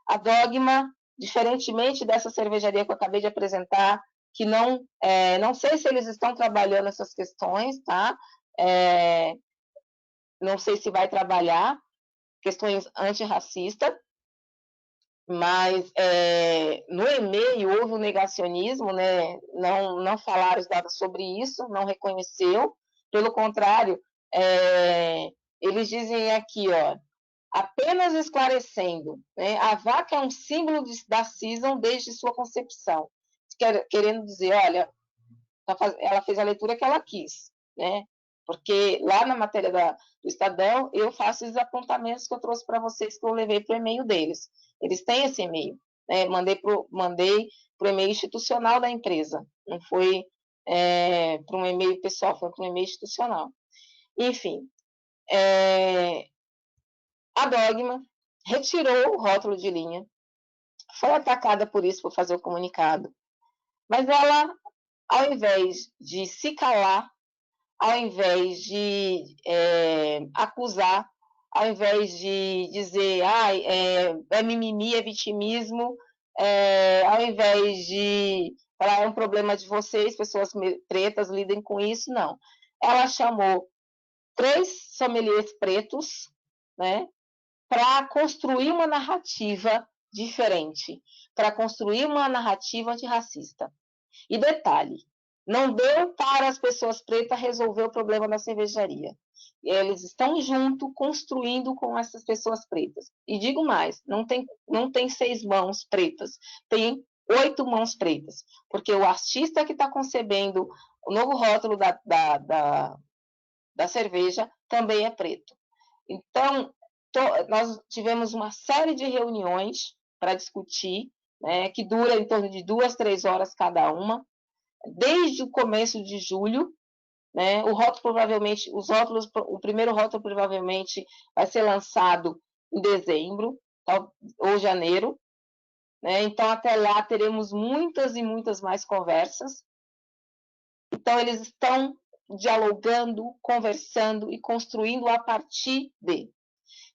A Dogma, diferentemente dessa cervejaria que eu acabei de apresentar, que não sei se eles estão trabalhando essas questões, tá? Não sei se vai trabalhar questões antirracistas, mas no e-mail houve um negacionismo, né? Não falaram os dados sobre isso, não reconheceu, pelo contrário, eles dizem aqui, ó, apenas esclarecendo, né? A vaca é um símbolo da season desde sua concepção, querendo dizer, olha, ela fez a leitura que ela quis, né? Porque lá na matéria do Estadão, eu faço os apontamentos que eu trouxe para vocês, que eu levei para o e-mail deles. Eles têm esse e-mail, né? Mandei para o e-mail institucional da empresa, não foi para um e-mail pessoal, foi para um e-mail institucional. Enfim, a Dogma retirou o rótulo de linha, foi atacada por isso, por fazer o comunicado, mas ela, ao invés de se calar, ao invés de acusar, ao invés de dizer é mimimi, é vitimismo, ao invés de falar é um problema de vocês, pessoas pretas, lidem com isso, não. Ela chamou 3 sommeliers pretos, né, para construir uma narrativa diferente, para construir uma narrativa antirracista. E detalhe, não deu para as pessoas pretas resolver o problema da cervejaria. Eles estão junto, construindo com essas pessoas pretas. E digo mais, não tem 6 mãos pretas, tem 8 mãos pretas, porque o artista que está concebendo o novo rótulo da cerveja também é preto. Então, nós tivemos uma série de reuniões para discutir, né, que dura em torno de 2, 3 horas cada uma, desde o começo de julho, né? O primeiro rótulo provavelmente vai ser lançado em dezembro ou janeiro, né? Então até lá teremos muitas e muitas mais conversas. Então eles estão dialogando, conversando e construindo a partir de.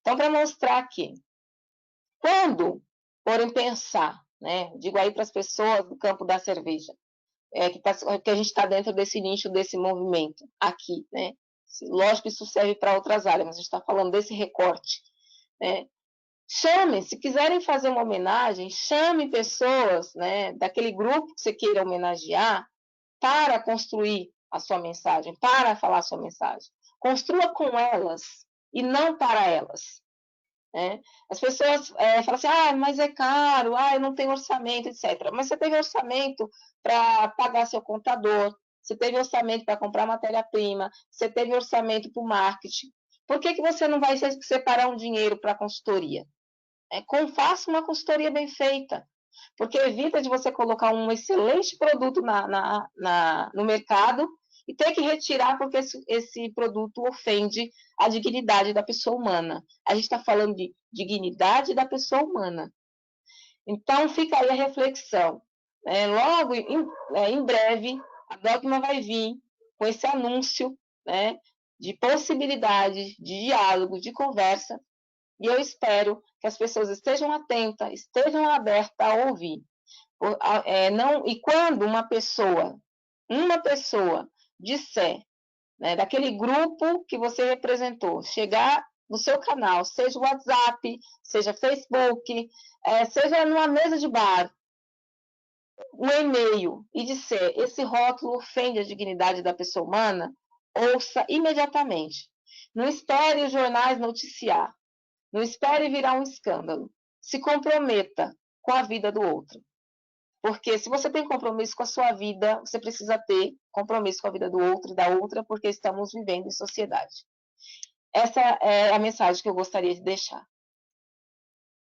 Então, para mostrar que quando forem pensar, né? Digo aí para as pessoas do campo da cerveja, que a gente está dentro desse nicho, desse movimento aqui, né? Lógico que isso serve para outras áreas, mas a gente está falando desse recorte, né? Chamem, se quiserem fazer uma homenagem, chame pessoas, né, daquele grupo que você queira homenagear para construir a sua mensagem, para falar a sua mensagem. Construa com elas e não para elas. Né? As pessoas falam assim, mas é caro, eu não tenho orçamento, etc. Mas você teve orçamento para pagar seu contador, você teve orçamento para comprar matéria-prima, você teve orçamento para o marketing. Por que você não vai separar um dinheiro para a consultoria? Faça uma consultoria bem feita, porque evita de você colocar um excelente produto no mercado e ter que retirar porque esse produto ofende a dignidade da pessoa humana. A gente está falando de dignidade da pessoa humana. Então, fica aí a reflexão. Logo, em breve, a Dogma vai vir com esse anúncio, né, de possibilidade de diálogo, de conversa, e eu espero que as pessoas estejam atentas, estejam abertas a ouvir. E quando uma pessoa disser, né, daquele grupo que você representou, chegar no seu canal, seja WhatsApp, seja Facebook, seja numa mesa de bar, um e-mail, e disser, esse rótulo ofende a dignidade da pessoa humana, ouça imediatamente. Não espere os jornais noticiar. Não espere virar um escândalo. Se comprometa com a vida do outro. Porque se você tem compromisso com a sua vida, você precisa ter compromisso com a vida do outro e da outra, porque estamos vivendo em sociedade. Essa é a mensagem que eu gostaria de deixar.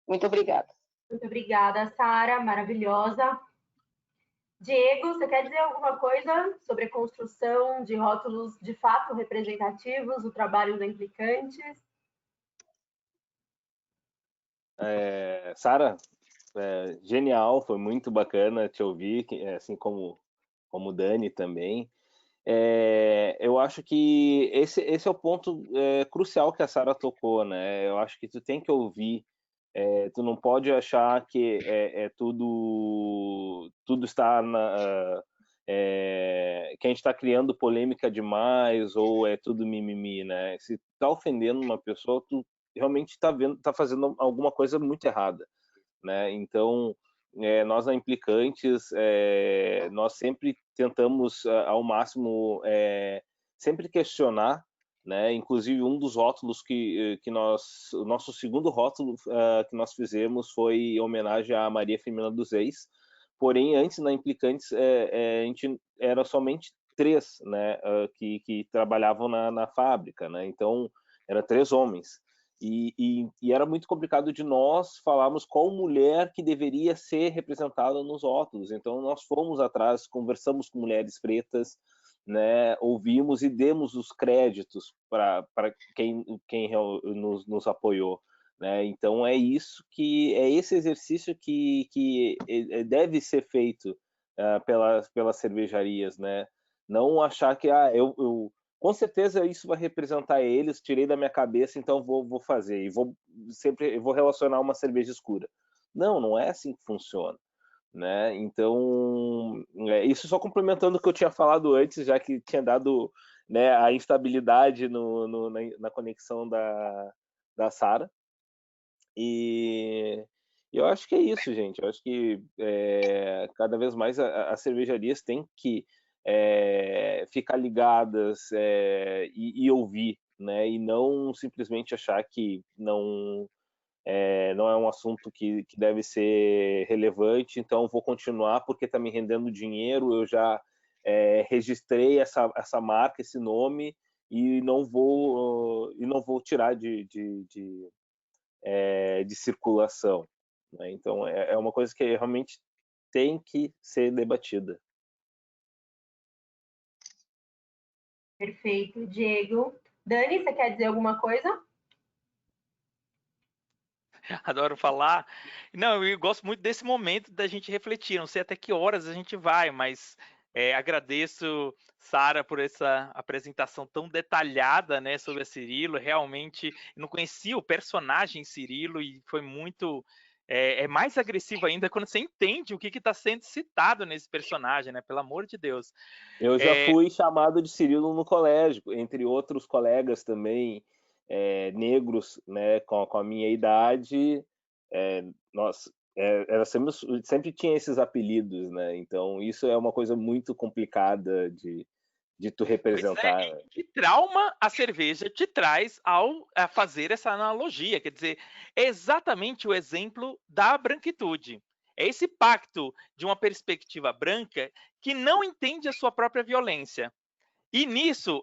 Muito obrigada. Muito obrigada, Sara, maravilhosa. Diego, você quer dizer alguma coisa sobre a construção de rótulos de fato representativos, o trabalho dos implicantes? Sara, genial, foi muito bacana te ouvir, assim como o Dani também. eu acho que esse é o ponto crucial que a Sara tocou, né? Eu acho que tu tem que ouvir, tu não pode achar que tudo está que a gente está criando polêmica demais ou é tudo mimimi, né? Se tá ofendendo uma pessoa, tu realmente está fazendo alguma coisa muito errada, né? Então, nós na Implicantes, nós sempre tentamos ao máximo sempre questionar, né? Inclusive um dos rótulos o nosso segundo rótulo que nós fizemos foi em homenagem à Maria Firmina dos Reis. Porém, antes na Implicantes a gente era somente 3, né? Que trabalhavam na fábrica, né? Então eram 3 homens. E era muito complicado de nós falarmos qual mulher que deveria ser representada nos rótulos. Então, nós fomos atrás, conversamos com mulheres pretas, né, ouvimos e demos os créditos para quem nos apoiou. Né? Então, é esse exercício que deve ser feito pelas cervejarias. Né? Não achar que com certeza isso vai representar eles, tirei da minha cabeça, então vou fazer. E vou relacionar uma cerveja escura. Não é assim que funciona. Né? Então, isso só complementando o que eu tinha falado antes, já que tinha dado, né, a instabilidade na conexão da Sara. E eu acho que é isso, gente. Eu acho que cada vez mais as cervejarias têm que ficar ligadas e ouvir, né? E não simplesmente achar que não é um assunto que deve ser relevante, então vou continuar porque está me rendendo dinheiro, eu já registrei essa marca, esse nome, e não vou tirar de circulação. Né? Então, é uma coisa que realmente tem que ser debatida. Perfeito, Diego. Dani, você quer dizer alguma coisa? Adoro falar. Não, eu gosto muito desse momento da gente refletir. Não sei até que horas a gente vai, mas agradeço, Sara, por essa apresentação tão detalhada, né, sobre a Cirilo. Realmente, eu não conhecia o personagem Cirilo e foi muito... É mais agressivo ainda quando você entende o que está sendo citado nesse personagem, né? Pelo amor de Deus. Eu já fui chamado de Cirilo no colégio, entre outros colegas também, negros, né, com a minha idade. Sempre tinha esses apelidos, né? Então isso é uma coisa muito complicada de tu representar. Pois que trauma a cerveja te traz ao fazer essa analogia? Quer dizer, é exatamente o exemplo da branquitude. É esse pacto de uma perspectiva branca que não entende a sua própria violência. E nisso,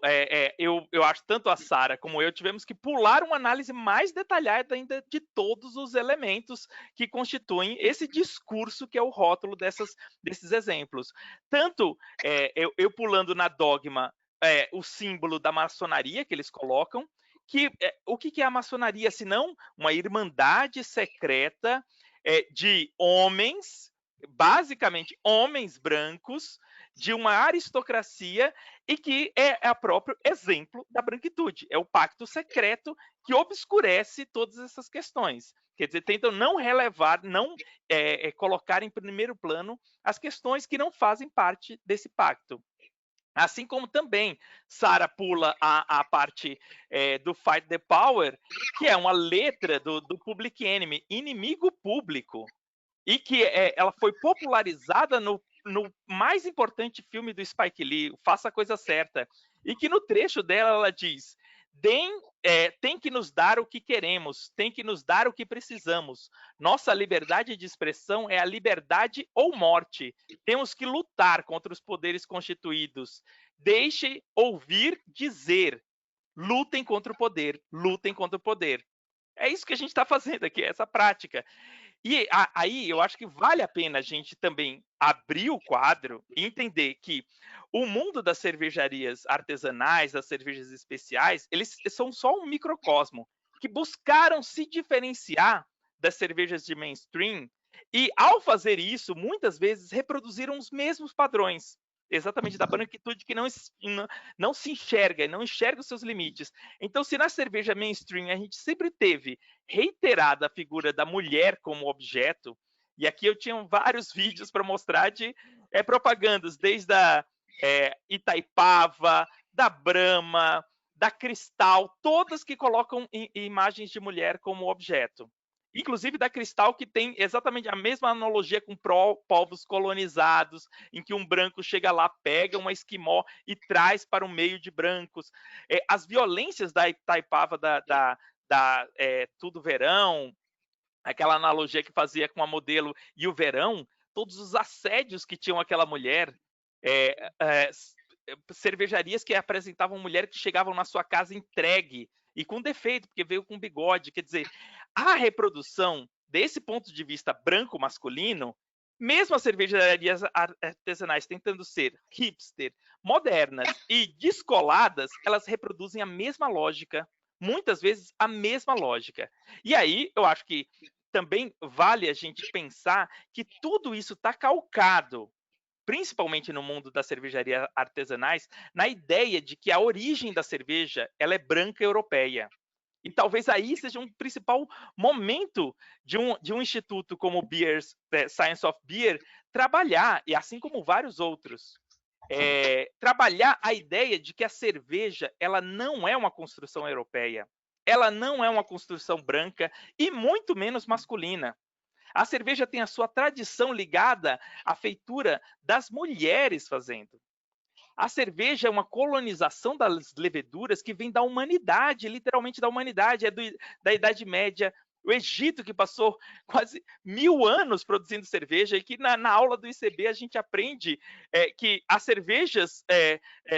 eu acho tanto a Sara como eu tivemos que pular uma análise mais detalhada ainda de todos os elementos que constituem esse discurso que é o rótulo desses exemplos. Tanto eu pulando na dogma o símbolo da maçonaria que eles colocam, que o que é a maçonaria, senão uma irmandade secreta de homens, basicamente homens brancos, de uma aristocracia e que é o próprio exemplo da branquitude. É o pacto secreto que obscurece todas essas questões. Quer dizer, tentam não relevar, não colocar em primeiro plano as questões que não fazem parte desse pacto. Assim como também Sara pula a parte do Fight the Power, que é uma letra do Public Enemy, inimigo público, e que ela foi popularizada no mais importante filme do Spike Lee, Faça a Coisa Certa, e que no trecho dela ela diz: tem que nos dar o que queremos, tem que nos dar o que precisamos. Nossa liberdade de expressão é a liberdade ou morte. Temos que lutar contra os poderes constituídos. Deixe ouvir dizer. Lutem contra o poder, lutem contra o poder. É isso que a gente está fazendo aqui, essa prática. E aí eu acho que vale a pena a gente também abrir o quadro e entender que o mundo das cervejarias artesanais, das cervejas especiais, eles são só um microcosmo que buscaram se diferenciar das cervejas de mainstream e, ao fazer isso, muitas vezes reproduziram os mesmos padrões. exatamente da branquitude que não se enxerga, não enxerga os seus limites. Então, se na cerveja mainstream a gente sempre teve reiterada a figura da mulher como objeto, e aqui eu tinha vários vídeos para mostrar de propagandas, desde a Itaipava, da Brahma, da Cristal, todas que colocam imagens de mulher como objeto. Inclusive da Cristal, que tem exatamente a mesma analogia com povos colonizados, em que um branco chega lá, pega uma esquimó e traz para o meio de brancos. As violências da Itaipava, Tudo Verão, aquela analogia que fazia com a modelo e o verão, todos os assédios que tinham aquela mulher, cervejarias que apresentavam mulher que chegavam na sua casa entregue e com defeito, porque veio com bigode. Quer dizer, a reprodução desse ponto de vista branco masculino, mesmo as cervejarias artesanais tentando ser hipster, modernas e descoladas, elas reproduzem a mesma lógica, muitas vezes a mesma lógica. E aí eu acho que também vale a gente pensar que tudo isso está calcado, principalmente no mundo das cervejarias artesanais, na ideia de que a origem da cerveja ela é branca europeia. E talvez aí seja um principal momento de um instituto como o Science of Beer trabalhar, e assim como vários outros, trabalhar a ideia de que a cerveja ela não é uma construção europeia, ela não é uma construção branca e muito menos masculina. A cerveja tem a sua tradição ligada à feitura das mulheres fazendo. A cerveja é uma colonização das leveduras que vem da humanidade, literalmente da humanidade, da Idade Média. O Egito, que passou quase 1000 anos produzindo cerveja, e que na aula do ICB a gente aprende que as cervejas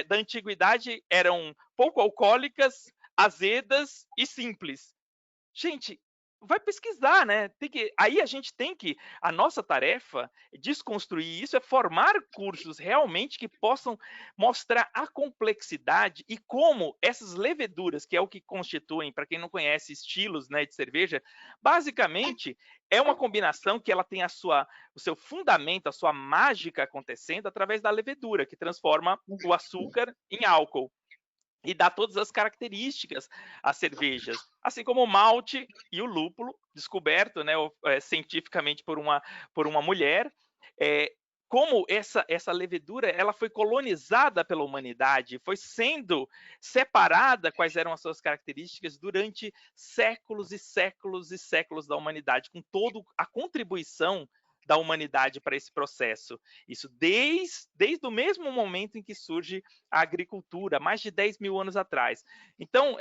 da antiguidade eram pouco alcoólicas, azedas e simples. Gente, vai pesquisar, né? Aí a gente tem que, a nossa tarefa é desconstruir isso, é formar cursos realmente que possam mostrar a complexidade e como essas leveduras, que é o que constituem, para quem não conhece, estilos, né, de cerveja, basicamente é uma combinação que ela tem o seu fundamento, a sua mágica acontecendo através da levedura, que transforma o açúcar em álcool e dá todas as características às cervejas, assim como o malte e o lúpulo, descoberto, né, cientificamente por uma mulher. Como essa levedura ela foi colonizada pela humanidade, foi sendo separada quais eram as suas características durante séculos e séculos e séculos da humanidade, com toda a contribuição da humanidade para esse processo. Isso desde o mesmo momento em que surge a agricultura, mais de 10 mil anos atrás. Então,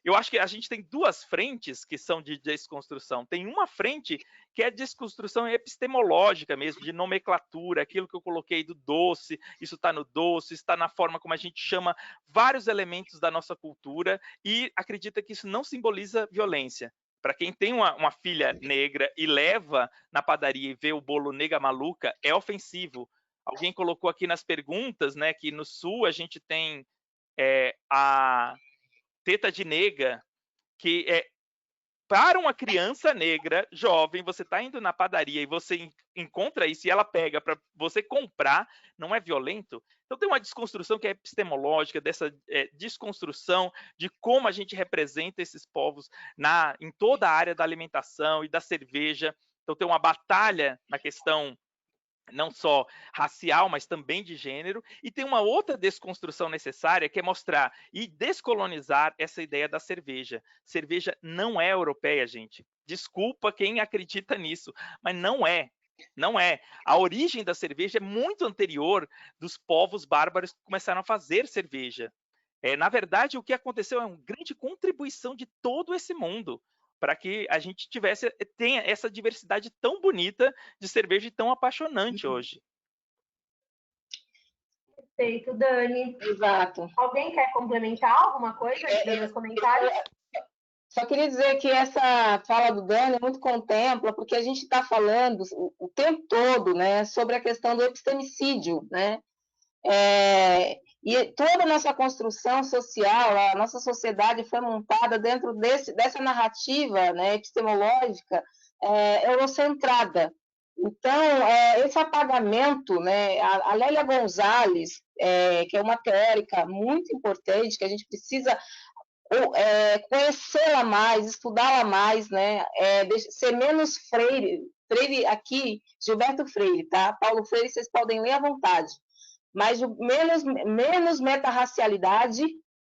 eu acho que a gente tem duas frentes que são de desconstrução. Tem uma frente que é a desconstrução epistemológica mesmo, de nomenclatura, aquilo que eu coloquei do doce, isso está no doce, está na forma como a gente chama vários elementos da nossa cultura e acredita que isso não simboliza violência. Para quem tem uma filha negra e leva na padaria e vê o bolo nega maluca, é ofensivo. Alguém colocou aqui nas perguntas, né, que no Sul a gente tem a teta de nega, que para uma criança negra, jovem, você está indo na padaria e você encontra isso e ela pega para você comprar, não é violento? Então tem uma desconstrução que é epistemológica, dessa desconstrução de como a gente representa esses povos em toda a área da alimentação e da cerveja. Então tem uma batalha na questão não só racial, mas também de gênero, e tem uma outra desconstrução necessária, que é mostrar e descolonizar essa ideia da cerveja. Cerveja não é europeia, gente. Desculpa quem acredita nisso, mas não é. Não é. A origem da cerveja é muito anterior dos povos bárbaros que começaram a fazer cerveja. Na verdade, o que aconteceu é uma grande contribuição de todo esse mundo para que a gente tenha essa diversidade tão bonita de cerveja e tão apaixonante hoje. Perfeito, Dani. Exato. Alguém quer complementar alguma coisa nos comentários? Só queria dizer que essa fala do Dani muito contempla, porque a gente está falando o tempo todo, né, sobre a questão do epistemicídio, né? E toda a nossa construção social, a nossa sociedade foi montada dentro dessa narrativa, né, epistemológica eurocentrada. Então, esse apagamento, né, a Lélia Gonzalez, que é uma teórica muito importante, que a gente precisa conhecê-la mais, estudá-la mais, né, ser menos Freire aqui, Gilberto Freire, tá? Paulo Freire, vocês podem ler à vontade, mas menos metarracialidade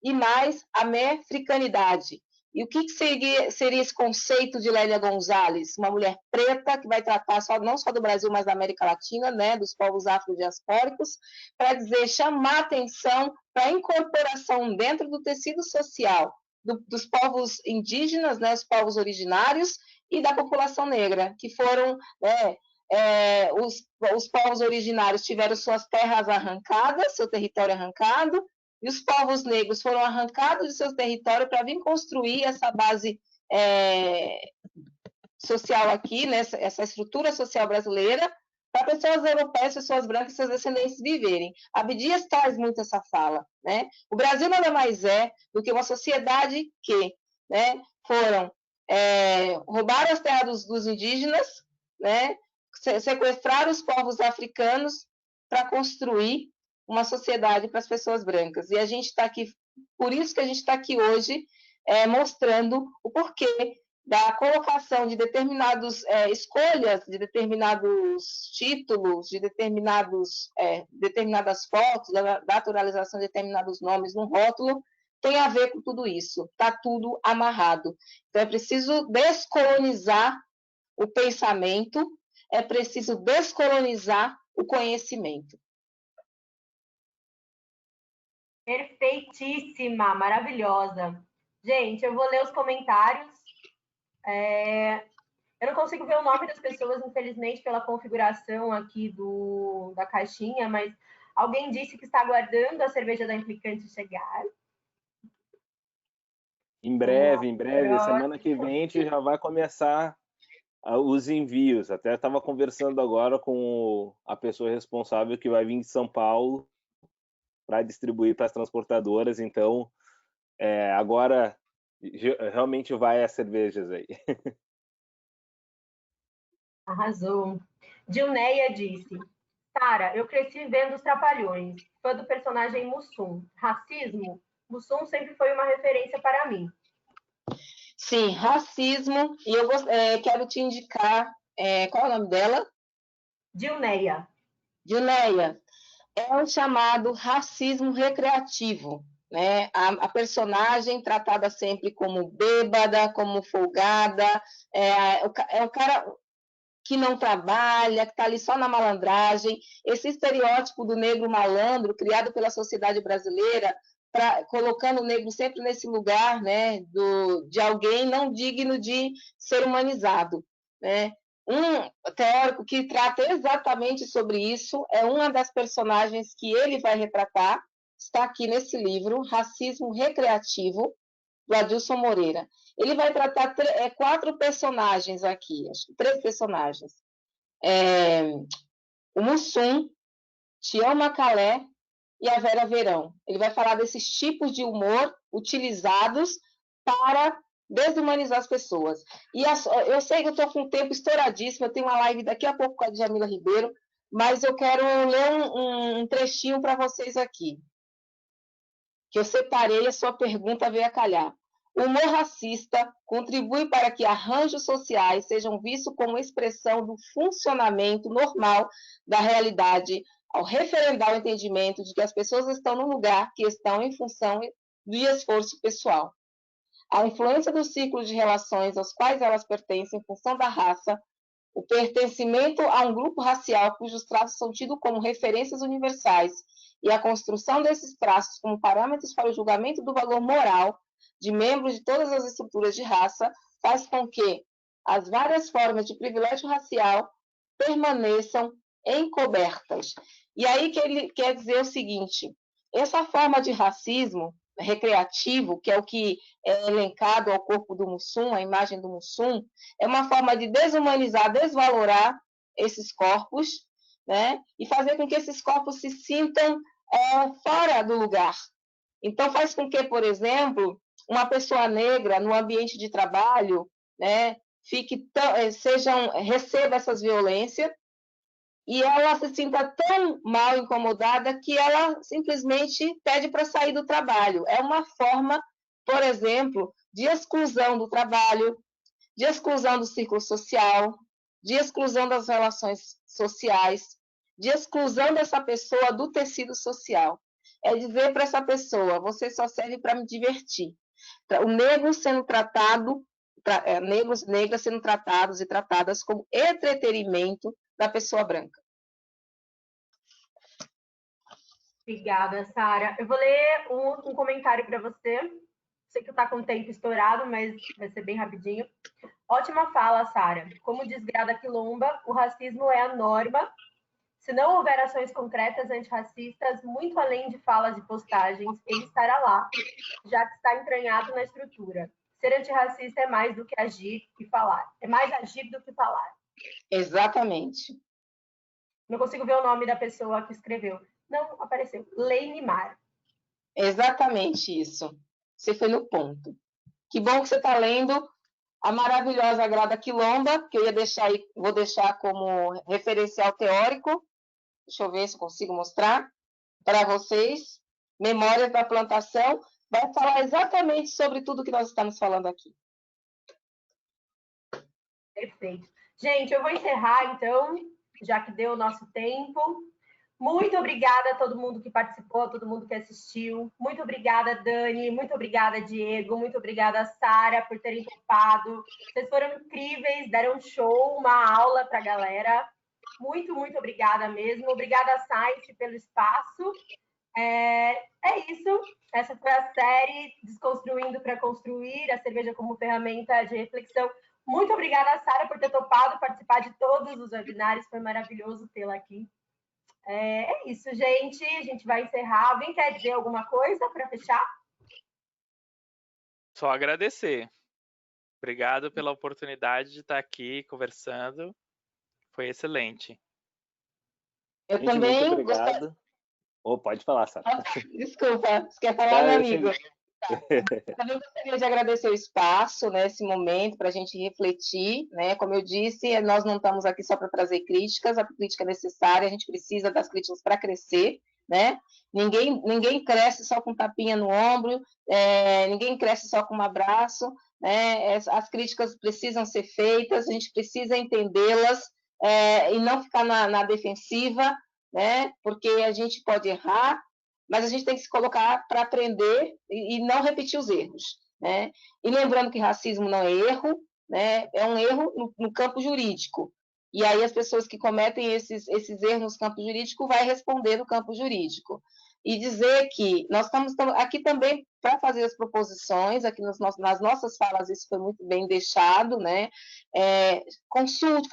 e mais a mefricanidade. E o que seria esse conceito de Lélia Gonzalez? Uma mulher preta que vai tratar não só do Brasil, mas da América Latina, né, dos povos afrodiaspóricos, para dizer, chamar atenção para a incorporação dentro do tecido social dos povos indígenas, né, os povos originários, e da população negra, que foram... os povos originários tiveram suas terras arrancadas, seu território arrancado, e os povos negros foram arrancados de seu território para vir construir essa base social aqui, né, essa estrutura social brasileira, para pessoas europeias, pessoas brancas e seus descendentes viverem. Abdias traz muito essa fala, né? O Brasil nada mais é do que uma sociedade que, né, roubaram as terras dos indígenas, né, sequestraram os povos africanos para construir uma sociedade para as pessoas brancas. E a gente está aqui, por isso que a gente está aqui hoje, mostrando o porquê da colocação de determinadas escolhas, de determinados títulos, de determinadas fotos, da naturalização de determinados nomes no rótulo, tem a ver com tudo isso. Está tudo amarrado. Então, é preciso descolonizar o pensamento, é preciso descolonizar o conhecimento. Perfeitíssima, maravilhosa. Gente, eu vou ler os comentários. Eu não consigo ver o nome das pessoas, infelizmente, pela configuração aqui da caixinha, mas alguém disse que está aguardando a cerveja da Implicante chegar. Em breve, semana que vem a gente já vai começar os envios. Até estava conversando agora com a pessoa responsável que vai vir de São Paulo para distribuir para as transportadoras. Então, agora realmente vai as cervejas aí. Arrasou. Dilneia disse: Sara, eu cresci vendo os Trapalhões, fã do personagem Mussum. Racismo? Mussum sempre foi uma referência para mim. Sim, racismo. E eu quero te indicar, qual é o nome dela? Dilneia. Dilneia. É o chamado racismo recreativo, né? A personagem tratada sempre como bêbada, como folgada, é o cara que não trabalha, que está ali só na malandragem. Esse estereótipo do negro malandro, criado pela sociedade brasileira, colocando o negro sempre nesse lugar, né, de alguém não digno de ser humanizado, né? Um teórico que trata exatamente sobre isso é uma das personagens que ele vai retratar, está aqui nesse livro, Racismo Recreativo, do Adilson Moreira. Ele vai tratar 4 personagens aqui, acho que 3 personagens. O Mussum, Tião Macalé e a Vera Verão. Ele vai falar desses tipos de humor utilizados para desumanizar as pessoas. E eu sei que eu estou com o tempo estouradíssimo, eu tenho uma live daqui a pouco com a Djamila Ribeiro, mas eu quero ler um trechinho para vocês aqui, que eu separei, a sua pergunta veio a calhar. O humor racista contribui para que arranjos sociais sejam vistos como expressão do funcionamento normal da realidade, ao referendar o entendimento de que as pessoas estão no lugar que estão em função do esforço pessoal. A influência dos círculos de relações aos quais elas pertencem em função da raça, o pertencimento a um grupo racial cujos traços são tidos como referências universais e a construção desses traços como parâmetros para o julgamento do valor moral de membros de todas as estruturas de raça faz com que as várias formas de privilégio racial permaneçam encobertas. E aí que ele quer dizer o seguinte: essa forma de racismo recreativo, que é o que é elencado ao corpo do Mussum, a imagem do Mussum, é uma forma de desumanizar, desvalorar esses corpos, né? E fazer com que esses corpos se sintam fora do lugar. Então, faz com que, por exemplo, uma pessoa negra no ambiente de trabalho, né, receba essas violências e ela se sinta tão mal incomodada que ela simplesmente pede para sair do trabalho. É uma forma, por exemplo, de exclusão do trabalho, de exclusão do círculo social, de exclusão das relações sociais, de exclusão dessa pessoa do tecido social. É dizer para essa pessoa, você só serve para me divertir. O negro sendo tratado, negros, negras sendo tratados e tratadas como entretenimento da pessoa branca. Obrigada, Sara. Eu vou ler um comentário para você. Sei que está com o tempo estourado, mas vai ser bem rapidinho. Ótima fala, Sara. Como diz Grada Quilomba, o racismo é a norma. Se não houver ações concretas antirracistas, muito além de falas e postagens, ele estará lá, já que está entranhado na estrutura. Ser antirracista é mais do que agir e falar. É mais agir do que falar. Exatamente. Não consigo ver o nome da pessoa que escreveu. Não apareceu. Leine Mar. Exatamente isso. Você foi no ponto. Que bom que você está lendo a maravilhosa Grada Quilomba, que eu ia deixar aí, vou deixar como referencial teórico. Deixa eu ver se eu consigo mostrar para vocês. Memórias da Plantação. Vai falar exatamente sobre tudo que nós estamos falando aqui. Perfeito. Gente, eu vou encerrar, então, já que deu o nosso tempo. Muito obrigada a todo mundo que participou, a todo mundo que assistiu. Muito obrigada, Dani. Muito obrigada, Diego. Muito obrigada, Sara, por terem topado. Vocês foram incríveis, deram um show, uma aula para a galera. Muito, muito obrigada mesmo. Obrigada, Science, pelo espaço. É isso. Essa foi a série Desconstruindo para Construir, a cerveja como ferramenta de reflexão. Muito obrigada, Sara, por ter topado participar de todos os webinários. Foi maravilhoso tê-la aqui. É isso, gente. A gente vai encerrar. Alguém quer dizer alguma coisa para fechar? Só agradecer. Obrigado pela oportunidade de estar aqui conversando. Foi excelente. Eu Gente, também muito obrigado. Pode falar, Sara. Desculpa, você quer falar, meu amigo? Também gostaria de agradecer o espaço, né, esse momento, para a gente refletir, né? Como eu disse, nós não estamos aqui só para trazer críticas, a crítica é necessária, a gente precisa das críticas para crescer, né? Ninguém cresce só com tapinha no ombro, ninguém cresce só com um abraço, né? As críticas precisam ser feitas, a gente precisa entendê-las e não ficar na defensiva, né? Porque a gente pode errar, mas a gente tem que se colocar para aprender e não repetir os erros, né? E lembrando que racismo não é erro, né? É um erro no campo jurídico. E aí as pessoas que cometem esses erros no campo jurídico vai responder no campo jurídico. E dizer que nós estamos aqui também para fazer as proposições, aqui nas nossas falas isso foi muito bem deixado, né? Consulte,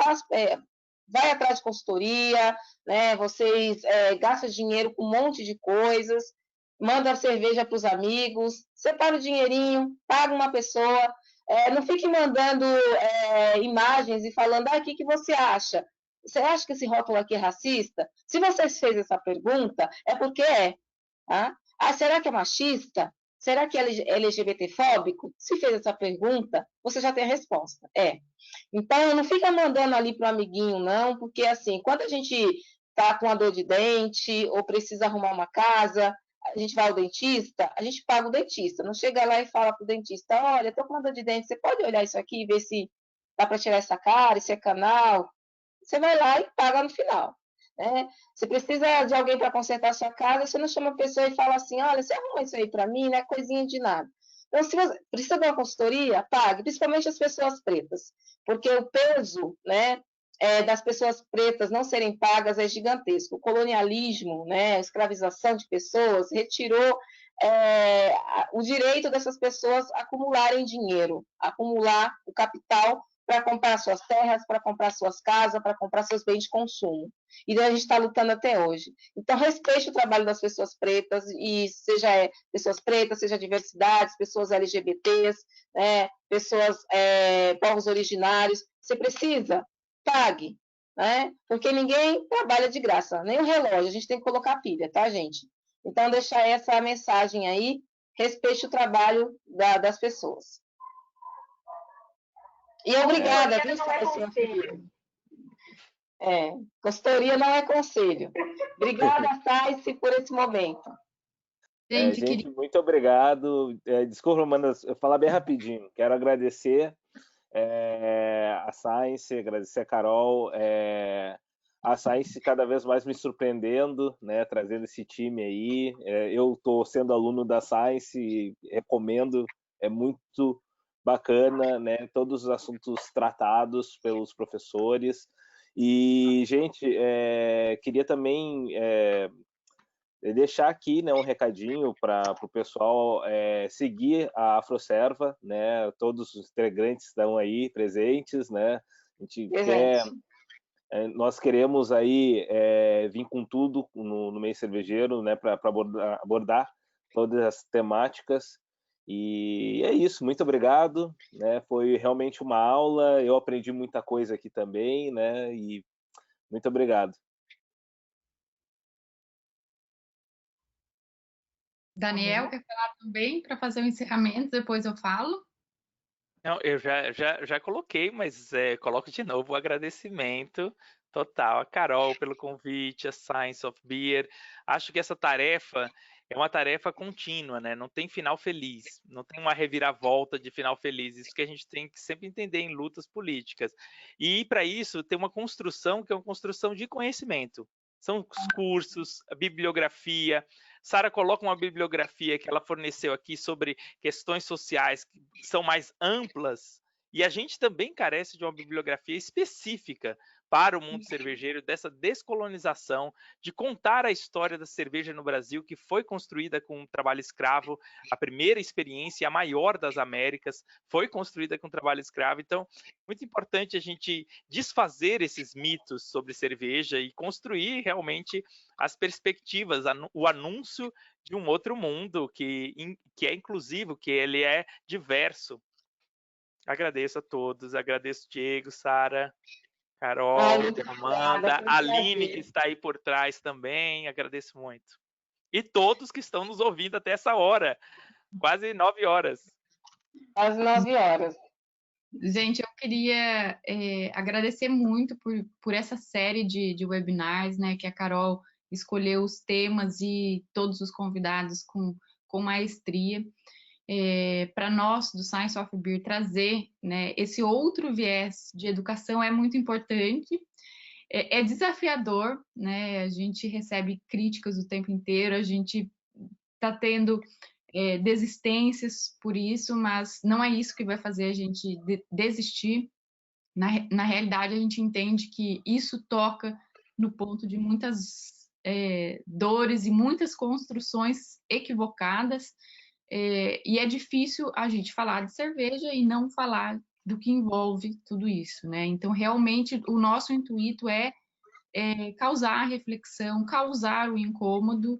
vai atrás de consultoria, né? Vocês gastam dinheiro com um monte de coisas, manda cerveja para os amigos, separa o dinheirinho, paga uma pessoa, não fique mandando imagens e falando, o que você acha? Você acha que esse rótulo aqui é racista? Se você fez essa pergunta, é porque é. Tá? Será que é machista? Será que é LGBT-fóbico? Se fez essa pergunta, você já tem a resposta. Então, não fica mandando ali para o amiguinho, não, porque, assim, quando a gente está com uma dor de dente ou precisa arrumar uma casa, a gente vai ao dentista, a gente paga o dentista. Não chega lá e fala para o dentista, olha, estou com uma dor de dente, você pode olhar isso aqui e ver se dá para tirar essa cárie, se é canal? Você vai lá e paga no final. Né? Você precisa de alguém para consertar a sua casa, você não chama a pessoa e fala assim, olha, você arruma isso aí para mim, não é coisinha de nada. Então, se você precisa de uma consultoria, pague, principalmente as pessoas pretas, porque o peso, né, das pessoas pretas não serem pagas é gigantesco. O colonialismo, né, a escravização de pessoas, retirou o direito dessas pessoas acumularem dinheiro, acumular o capital para comprar suas terras, para comprar suas casas, para comprar seus bens de consumo. E a gente está lutando até hoje. Então, respeite o trabalho das pessoas pretas, e seja pessoas pretas, seja diversidades, pessoas LGBTs, né, pessoas, povos originários. Você precisa, pague, né? Porque ninguém trabalha de graça, nem o relógio, a gente tem que colocar pilha, tá, gente? Então, deixar essa mensagem aí, respeite o trabalho das pessoas. E obrigada, viu, Consultoria não é conselho. Consultoria não é conselho. Obrigada, Sayce, por esse momento. Gente, muito obrigado. Desculpa, Amanda, eu falar bem rapidinho. Quero agradecer a Science, agradecer a Carol, a Science cada vez mais me surpreendendo, né, trazendo esse time aí. Eu estou sendo aluno da Science e recomendo, é muito bacana, né, todos os assuntos tratados pelos professores. E, gente, queria também deixar aqui, né, um recadinho para o pessoal seguir a Afroserva, né? Todos os integrantes estão aí presentes, né? A gente nós queremos aí vir com tudo no meio cervejeiro, né? Para abordar todas as temáticas. E é isso. Muito obrigado, né? Foi realmente uma aula. Eu aprendi muita coisa aqui também, né? E muito obrigado. Daniel, quer falar também para fazer o encerramento? Depois eu falo. Não, eu já coloquei, mas coloco de novo o agradecimento total a Carol pelo convite, a Science of Beer. Acho que essa tarefa é uma tarefa contínua, né? Não tem final feliz, não tem uma reviravolta de final feliz. Isso que a gente tem que sempre entender em lutas políticas. E para isso tem uma construção que é uma construção de conhecimento. São os cursos, a bibliografia. Sara coloca uma bibliografia que ela forneceu aqui sobre questões sociais que são mais amplas, e a gente também carece de uma bibliografia específica para o mundo cervejeiro, dessa descolonização, de contar a história da cerveja no Brasil, que foi construída com um trabalho escravo. A primeira experiência, a maior das Américas, foi construída com trabalho escravo. Então, muito importante a gente desfazer esses mitos sobre cerveja e construir realmente as perspectivas, o anúncio de um outro mundo que é inclusivo, que ele é diverso. Agradeço a todos, agradeço Diego, Sara, Carol, Amanda, Aline, que está aí por trás também, agradeço muito. E todos que estão nos ouvindo até essa hora, quase 9 horas. Quase 9 horas. Gente, eu queria agradecer muito por essa série de webinars, né, que a Carol escolheu os temas e todos os convidados com maestria. Para nós, do Science of Beer, trazer, né, esse outro viés de educação é muito importante. É desafiador, né? A gente recebe críticas o tempo inteiro, a gente está tendo desistências por isso, mas não é isso que vai fazer a gente desistir. Na realidade, a gente entende que isso toca no ponto de muitas dores e muitas construções equivocadas, e é difícil a gente falar de cerveja e não falar do que envolve tudo isso, né? Então, realmente, o nosso intuito é causar reflexão, causar o incômodo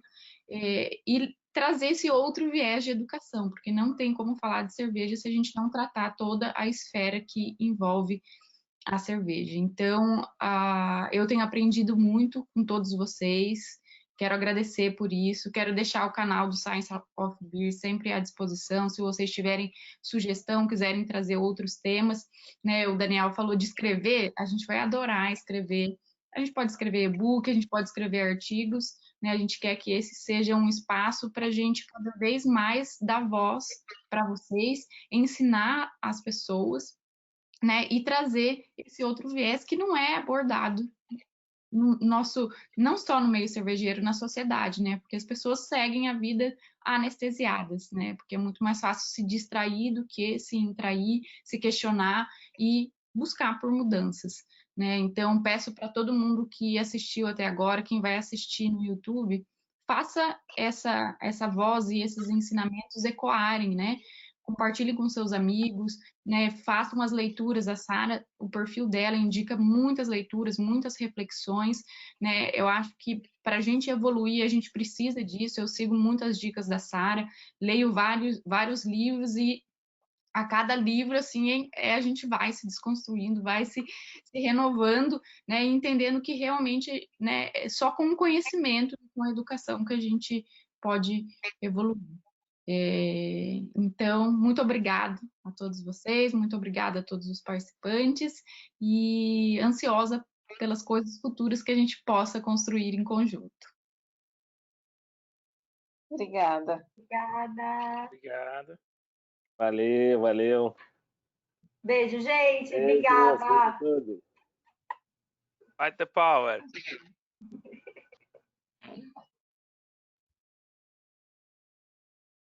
e trazer esse outro viés de educação, porque não tem como falar de cerveja se a gente não tratar toda a esfera que envolve a cerveja. Então, eu tenho aprendido muito com todos vocês, quero agradecer por isso, quero deixar o canal do Science of Beer sempre à disposição, se vocês tiverem sugestão, quiserem trazer outros temas, né? O Daniel falou de escrever, a gente vai adorar escrever. A gente pode escrever e-book, a gente pode escrever artigos, né? A gente quer que esse seja um espaço para a gente cada vez mais dar voz para vocês, ensinar as pessoas, né? E trazer esse outro viés que não é abordado no nosso, não só no meio cervejeiro, na sociedade, né? Porque as pessoas seguem a vida anestesiadas, né? Porque é muito mais fácil se distrair do que se intrair, se questionar e buscar por mudanças, né? Então, peço para todo mundo que assistiu até agora, quem vai assistir no YouTube, faça essa voz e esses ensinamentos ecoarem, né? Compartilhe com seus amigos, né? Faça umas leituras. A Sara, o perfil dela indica muitas leituras, muitas reflexões, né? Eu acho que para a gente evoluir, a gente precisa disso. Eu sigo muitas dicas da Sara, leio vários livros e a cada livro, assim, a gente vai se desconstruindo, vai se renovando, né, entendendo que realmente, né, é só com o conhecimento, com a educação que a gente pode evoluir. Então, muito obrigado a todos vocês, muito obrigada a todos os participantes e ansiosa pelas coisas futuras que a gente possa construir em conjunto. Obrigada. Obrigada. Obrigado. Valeu, valeu. Beijo, gente. Beijo, Obrigada. tudo. Fight the power.